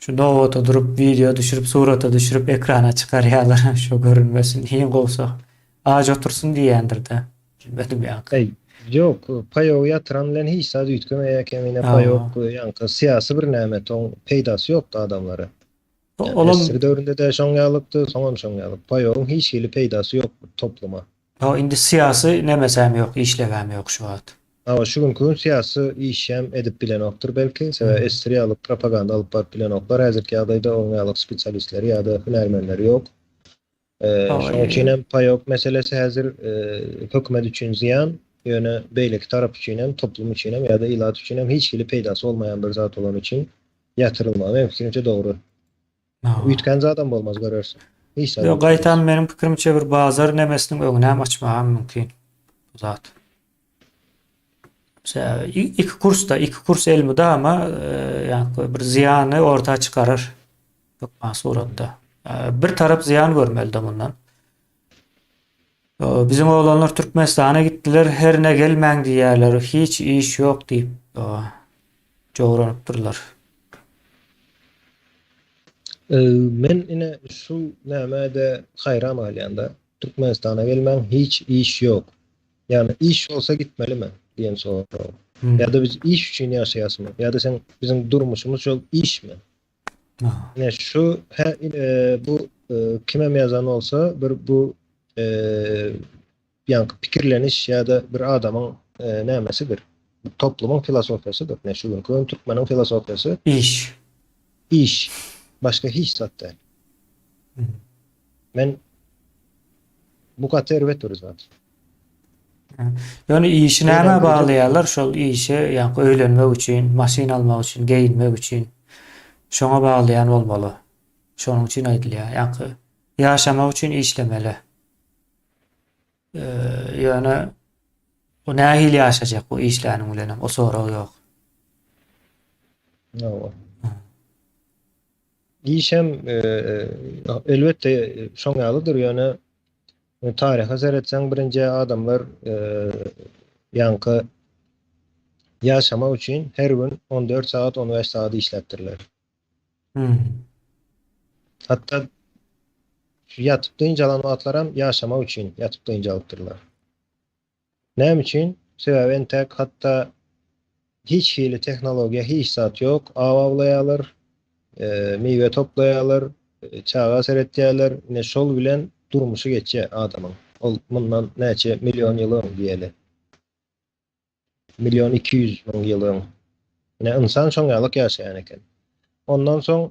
Şu nowata durup video düşürüp surata düşürüp ekrana çykarýarlar şu görünmesin diýen bolsa aç otursun diýendir de. Bilmedim ýa. Yok, paýogy yatyran bilen hiç sad üýtgemeýär kemine paýok ýanky syýasy bir näme, toň peýdasy ýokdy adamlara. Esir döwründe de şoň ýalykdy, soňam şoň ýalyk. Paýogyň hiç kili peýdasy ýok topluma. Indi syýasy nemesem ýok, işlegäm ýok şu wagt. Ama şu günkü syýasy işem edip bilenokdur belki. Esir ýalyk propaganda alyp baryp bilenoklar. Häzirki ýagdaýda oňa ýalyk spesialistleri ýa-da hünärmenleri ýok. Şoň üçin hem paýok meselesi häzir hökümet üçin ziýan, ýöne beýleki tarap üçin hem toplum üçin hem ýa-da ilat üçin hem hiç kili peýdasy bolmaýan bir zat bolan üçin ýatyrylmaly. Benim fikrimçe dogry. Üýtgen adam bolmaz görersin. Yok, gaýtan menim pikirimçe bir bazar nemesiniň öňüne hem açmagam mümkin. Bu zat. Mesela iki kurs elmi de ama yani bir ziyanı ortaya çıkarır. Yok suratda. Bir taraf ziyan görmeli de bundan. Bizim oğlanlar Türkmenistan'a gittiler. Her ne gelmeň diýerler. Hiç iş yok diýip jogranyp durlar. Men ine şu nämäde hayran alýanda Türkmenistana gelmem hiç iş yok. Yani iş olsa gitmelimi diyen soru. Hmm. Ya da biz iş için yaşayasın mı? Ya da sen bizim durmuşumuz çok iş mi? Ah. Yani şu bu kime yazan olsa bu e, yani pikirleniş ya da bir adamın nämesidir. Toplumun filosofyasıdır. Ne şu günkü Türkmenin filosofyası İş. iş. Başka hiç zaten. Hmm. Men bu kategori zaten. Yani işi näme Öyle- baglaýarlar? Şol işe ýa öýlenmek üçin, maşyn almak üçin, geyinmek üçin şoňa baglaýan bolmaly. Şonuň üçin aýdylýar. Ýa-ni ýaşamak üçin işlemeli. Yani o nähili ýaşajak bu işläniň bilen o sorag ýok. Ýa. İş hem elbette şoňalydyr ýöne tarihe seretseň birinji adamlar ýanky ýaşamak üçin her gün 14 saat 15 saat işlepdirler. Hmm. Hatta yatıp dynjalan wagtlaram ýaşamak üçin yatyp dynjalypdyrlar. Näme üçin? Sebäbi entek hatta hiç hili teknologiýa hiç zat ýok. Awawlaýarlar, meywe toplaýarlar, çağa seretýärler. Ne şol bilen durmuşy geçe adamyň. Ol bundan näçe milyon ýylyň diýeli. 1.200.000 ýylyň. Ne insan şoňalyk ýaşaýan eken. Ondan soň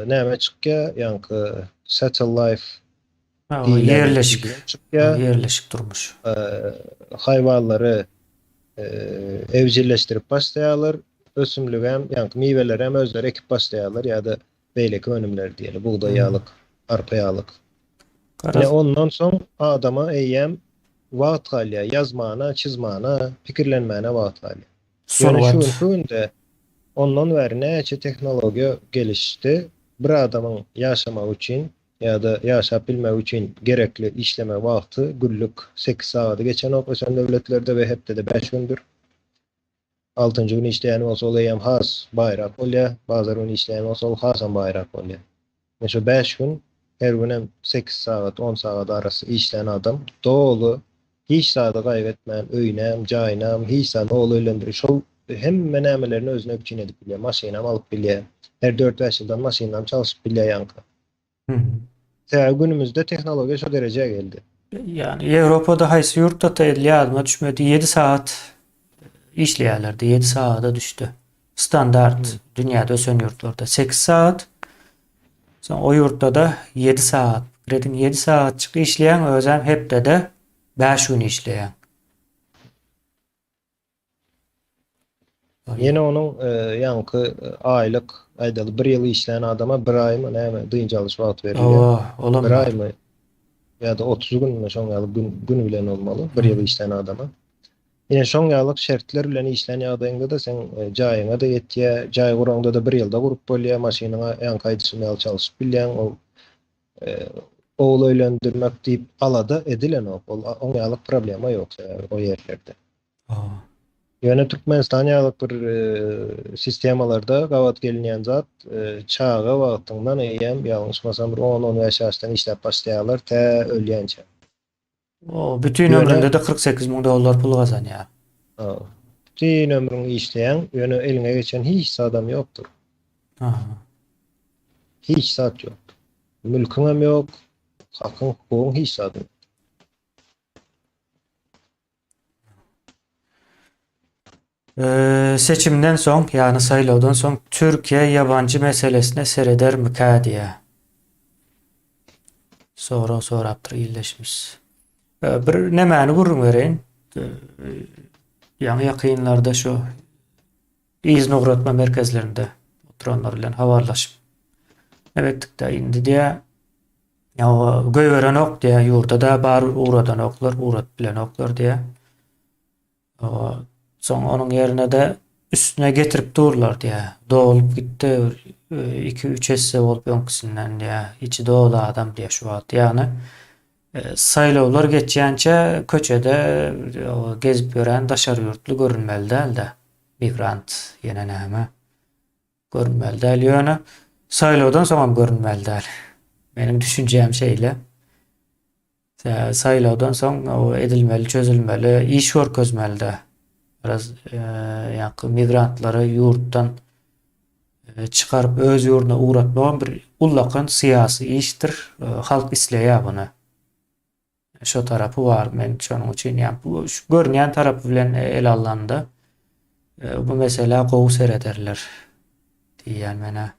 näme çykýa? Ýanky Settle Life Yerleşik. çykýa. Yerleşik durmuş. Hayvanları evcilleştirip başlaýarlar. Ösümlük hem ýanky meýweler hem özleri ekip başlaýarlar ýa-da beýleki önümler diýeli. Buğday ýalyk, arpa ýalyk. Ne ondan soň adama eýem wagt galýar, ýazmana, çizmana, pikirlenmäne wagt galýar. Yani şu günde ondan bäri näçe teknologiýa gelişdi. Bir adamyň ýaşamak üçin ýa-da ýaşap bilmek üçin gerekli işleme wagty günlük 8 sagaty geçen okusan devletlerde we hepde de 5 gündür. 6-njy gün işleýän bolsa ol hem has bayrak bolýar, bazar gün işleýän bolsa ol hasam bayrak bolýar. Meşe 5 gün her gün hem 8 saat 10 saat arasy işleýän adam dolu hiç zada gaýbetmän öýnäm, jaýnam, hiç zada ol öýlendir. Şol hemme nämelerini özüne biçin edip bilýär, maşynam alyp bilýär. Her 4-5 ýyldan maşynam çalyşyp bilýär ýanky. Günümüzde teknoloji şu dereceye geldi. Yani Avrupa'da haýsy ýurtda da ýadyma düşmedi. 7 saat işleýärlerdi. 7 saata düştü. Standart dünýäde ösen ýurtlarda 8 saat. Sen o ýurtda da 7 saat. Gredin 7 saatçyk işleýän özem hepde de 5 gün işleýän. Yine onun yankı aylık aydalı bir yıl işleyen adama bir ay mı näme dynjalyş wagt beriliyor. Olamaz. Bir ay mı ya da 30 gün mü şoňalyk gün bilen olmalı bir yıl işleyen adama. Yine şoňalyk şertler bilen işleyen ýagdaýynda da sen jaýyňa da ýetýär, jaý guraňda da bir ýylda gurup bolýar, maşynaňa ýanky aýdyşmaly çalyşyp bilýän oğul öýlendirmek diýip alada edilen oňalyk problema ýok o ýerlerde. Ýöne Türkmenistan ýalyk bir sistemalarda gawat gelinýän zat çağa wagtyndan eýem ýalňyşmasam bir 10-15 ýaşdan işläp başlaýarlar tä ölýänçe. O bütün ömründe de $48.000 pul gazanýar. Bütün ömrüň işleýän, ýöne eline geçen hiç adam ýokdur. Hiç zat ýok. Mülküň hem ýok, hakyň, hukugyň hiç zat ýok. Seçimden soň, ýani saýlawdan soň Türkiýe ýabanjy meselesine sereder mika diýä. Sorapdyr ýylleşmiş. Bir nemäni gurrun bereň. Ýani ýakynlarda şu izin ogratma merkezlerinde oturanlar bilen habarlaşyp ebetlikde indi diýä. Ýa göýberen ok diýä ýurda da bar uradan oklar, urat bilen oklar diýä. Soň onuň ýerine de üstüne getirip durlar diýä. Dolup gitdi 2-3 esse bolup öňkisinden diýä. Içi dolu adam diýä şu wagt. Ýani Saýlawlar geçýänçe köçede o gezip gören daşar ýurtly görünmeli däl-de. Migrant ýene näme görünmeli däl ýöne. Saýlawdan soňam görünmeli däl. Benim düşünjem şeýle. Saýlawdan soň o edilmeli, çözülmeli, iş görkezmeli de. Biraz ýa migrantlary ýurtdan çıkarıp öz ýurduna uğratmagan bir ullakan siyasi iştir. Halk isleýär buny. Şo tarapy bar. Men şonuň üçin ýa bu görnýän tarapy bilen ele alanda bu mesela gowy serederler diýýän mene.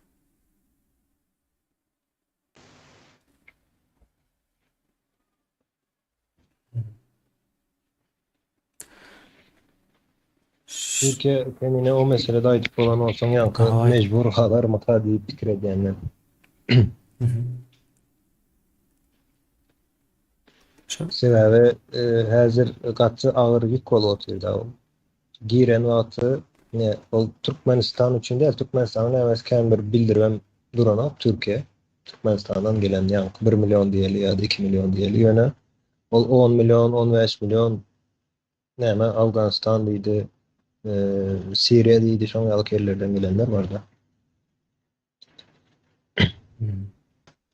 Türkiye kendine o meselede aytıp olan olsan yankı Ay. mecbur kadar mata deyip fikir edenler. Hı hı. Şo Sebebi hazır katı ağır yük kolu oturdu o. Giren vakti ne o Türkmenistan için değil, Türkmenistan'ın hemen bir bildirmem durana Türkiye. Türkmenistan'dan gelen yankı 1 milyon diyeli ya da 2 milyon diyeli yöne. O 10 milyon, 15 milyon ne hemen Afganistan'daydı, Suriye'deydi, şonyalık yerlerden gelenler vardı. Hı.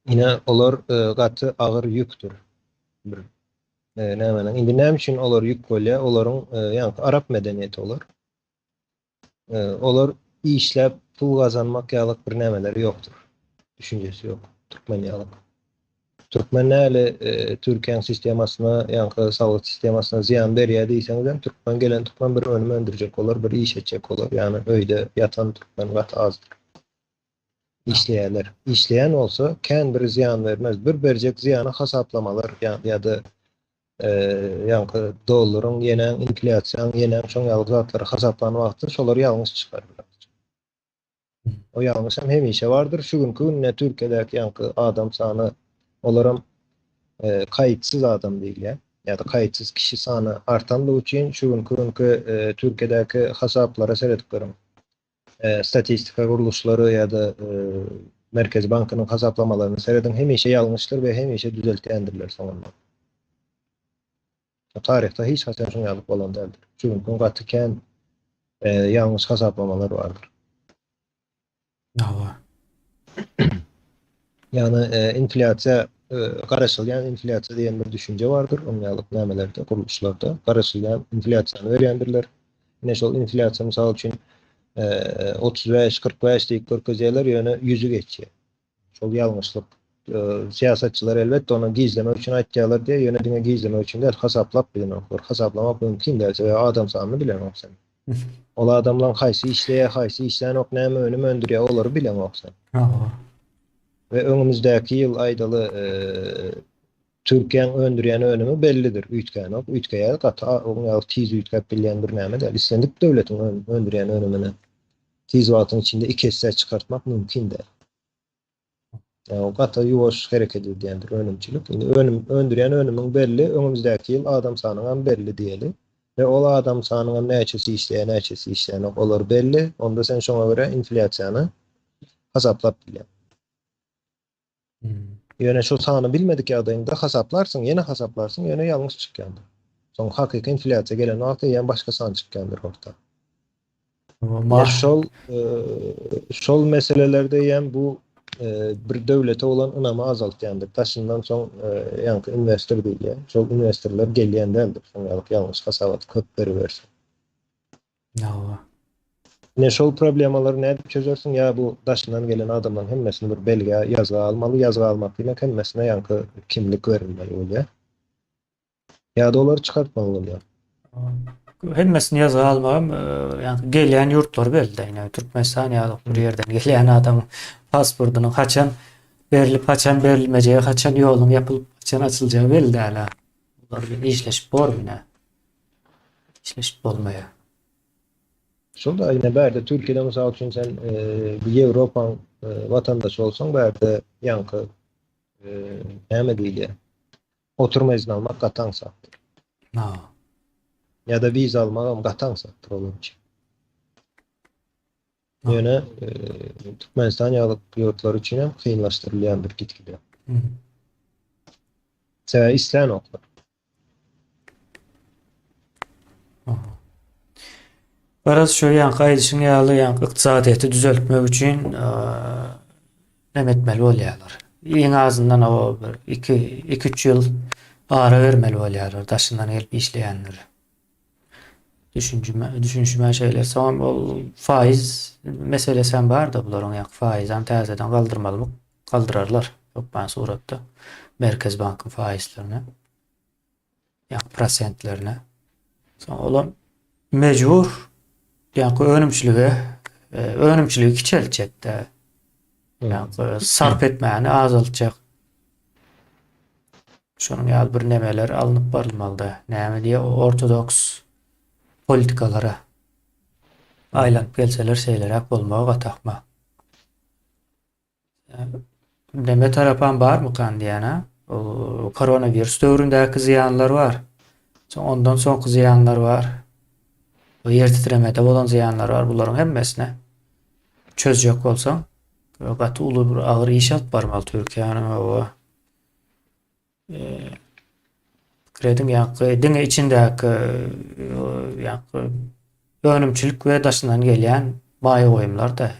Yine olar katı ağır yüktür. Bir nämenin. Indi näme üçin olar ýük bolýar? Olaryň ýa-ni Arap medeniyeti olar. Olar işläp pul gazanmak ýalyk bir nämeleri ýokdur. Düşünjesi ýok. Türkmen ýalyk. Türkmenler Türkiýanyň sistemasyna, ýa-ni sowet sistemasyna ziýan berýär diýseňiz, Türkmen gelen Türkmen bir önüme öndürjek olar, bir iş etjek olar. Ýani öýde ýatan Türkmen gat azdyr. İşleýärler. İşleýän bolsa, kän bir ziýan bermez. Bir berjek ziýany hasaplamalar ýa-da ýa-ni dollaryň ýene inflasiýaň ýene şoň ýalyk zatlary hasaplanyp wagtda şolar ýalňyş çykar. O ýalňyş hem hemişe bardyr. Şu günkü günne Türkiýedäki ýa-ni adam sany olaram kaýtsyz adam diýilýär. Ya da kaýtsyz kişi sany artandygy üçin şu günkü Türkiýedäki hasaplara seredip görüm. Statistika guruluşlary ya da Merkez Bankynyň hasaplamalarını seredin hemişe ýalňyşdyr we hemişe düzeltýändirler soňunda. Tarihte hiç hasan şoň ýalyk bolan däldir. Çünkü gaty kän ýalňyş hasaplamalar bardyr. Nawa. Yani inflasiýa garaşylýan inflasiýa diýen bir düşünje bardyr. Onuň ýalyk nämelerde, guruluşlarda garaşylýan inflasiýany berýändirler. Ine şol inflasiýa mysal üçin 35-45 diýip görkezýärler, ýöne 100'ü geçýär. Şol ýalňyşlyk. Siýasatçylar elbetde onu gizlemek üçin aýtýarlar diýe, ýöne diňe gizlemek üçin däl, hasaplap bilen oklar. Hasaplamak mümkin däl, we adam sanyny bilen oksan. Ol adamlaryň haýsy işleýär, haýsy işlän ok näme önüm öndürýär, olary bilen oksan. Nawa. Ve önümüzdäki ýyl aýdaly Türkiýanyň öndürýän önümi bellidir. Üýtgän ok, üýtgeýär gaty, onuň ýaly tiz üýtgäp bilýän bir näme däl. Islendik döwletiň öndürýän önümini tiz wagtyň içinde 2 hisse çıkartmak mümkin däl. O gata ýuwaş hereket edýändir önümçilik. Indi öndürýän önümiň belli, önümüzdäki ýyl adam sanyňam belli diýeli. Ve ol adam sanyňam näçesi işleýän, näçesi işleýän olar belli. Onda sen şoňa görä inflasiýany hasaplap bilýän. Ýöne şu sany bilmedik ýagdaýynda hasaplarsyň, ýene hasaplarsyn, ýöne ýalňyş çykýandyr. Soň hakyky inflasiýa gelen wagtda ýene başga san çykýandyr orta. Şol meselelerde ýene bu bir döwlete olan ynamy azaltýandyr. Taşyndan soň ýa-ni investor diýilýär. Şol investorlar gelýän däldir. Şoň ýalyk ýalňyş hasabat köp berbersin. Nawa. Ne şol problemaları näde çözersin? Ya bu daşyndan gelen adamlaryň hemmesini bir belge ýazga almaly, ýazga almak bilen hemmesine ýa-ni kimlik berilmeli bolýar. Ya da olary çykartmaly bolýar. Hemmesini ýazga almagam, ýani gelýän ýurtlar belli. Ýani Türkmenistan ýalyk bir ýerden gelýän adam pasportunyň haçan berilip, haçan berilmejegi, haçan ýoluň ýapylyp, haçan açylajagy belli däl. Bular bilen işleşip bormine. İşleşip bolmaýar. Şol da ýene bärde Türkiýede mysal üçin sen bir Ýewropaň watandaşy bolsaň, bärde ýa-ni näme diýilýär? Oturma izni almak gataň satdyr. Nawa. Ya da viza almak gataň satdyr olar üçin. Ýöne Türkmenistan ýalyk ýurtlar üçin hem kynlaşdyrylýandyr gitgide. Sebäbi isläň oklar. Biraz şu yankı aýdyşyň ýaly yankı ykdysadyýety düzeltmek üçin näme etmeli bolýarlar? Iň azyndan o 2-3 ýyl ara bermeli bolýarlar daşyndan gelip işleýänler. Düşünjüme şeyler. Son ol faiz meselesi bar da bularyň ýa faizan täzeden galdyrmaly galdyrarlar. Ýokpan suratda Merkez Bankyň faizlerini ýa prosentlerini. Son olam mejbur ýa önümçiligi kiçeltjek de. Ýa sarp etmäni azaltjak. Şonuň ýaly bir nemeler alınıp barylmaly da. Näme diýe ortodoks politikalara aýlanyp gelseler şeýlerek bolmagy gatakma. Deme tarapan barmy kan diýene? O koronavirus döwründäki ziyanlar bar. Ondan soňky ziyanlar bar. O yer titremede bolan ziyanlar bar. Bularyň hemmesine çözjek bolsaň, gaty uly bir agyr iş alyp barmaly Türkiýanyň o kredim ýa-da diňe içindäki ýa-da önümçilik we daşyndan gelýän baý goýumlar da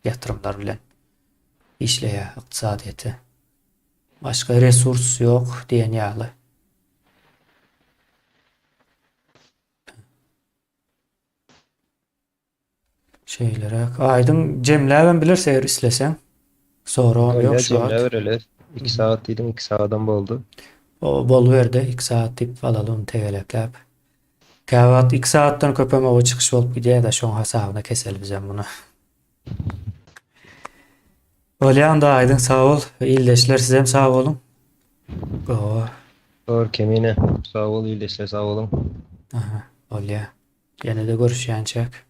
ýatyrymlar bilen işleýär ykdysadyýety. Başga resurs ýok diýen ýaly. Şeylerek aýdyň jemläben bilirse eger isleseň soram ýok şu an. Öyle 2 saat diýdim, 2 saatdan boldy. O boluberdi 2 saat dip alalım tegelepläp. Käwagt 2 saatdan köpeme o çykyş bolup gidýär da şoň hasabyna kesel bizem bunu. Bolýan da aýdyň sag bol. Ýyldaşlar sizem sag bolun. O, Doğru kemine. Sağ ol, iyileşler, sağ olun. aha, bolýar. Ýene-de görüşýänçek.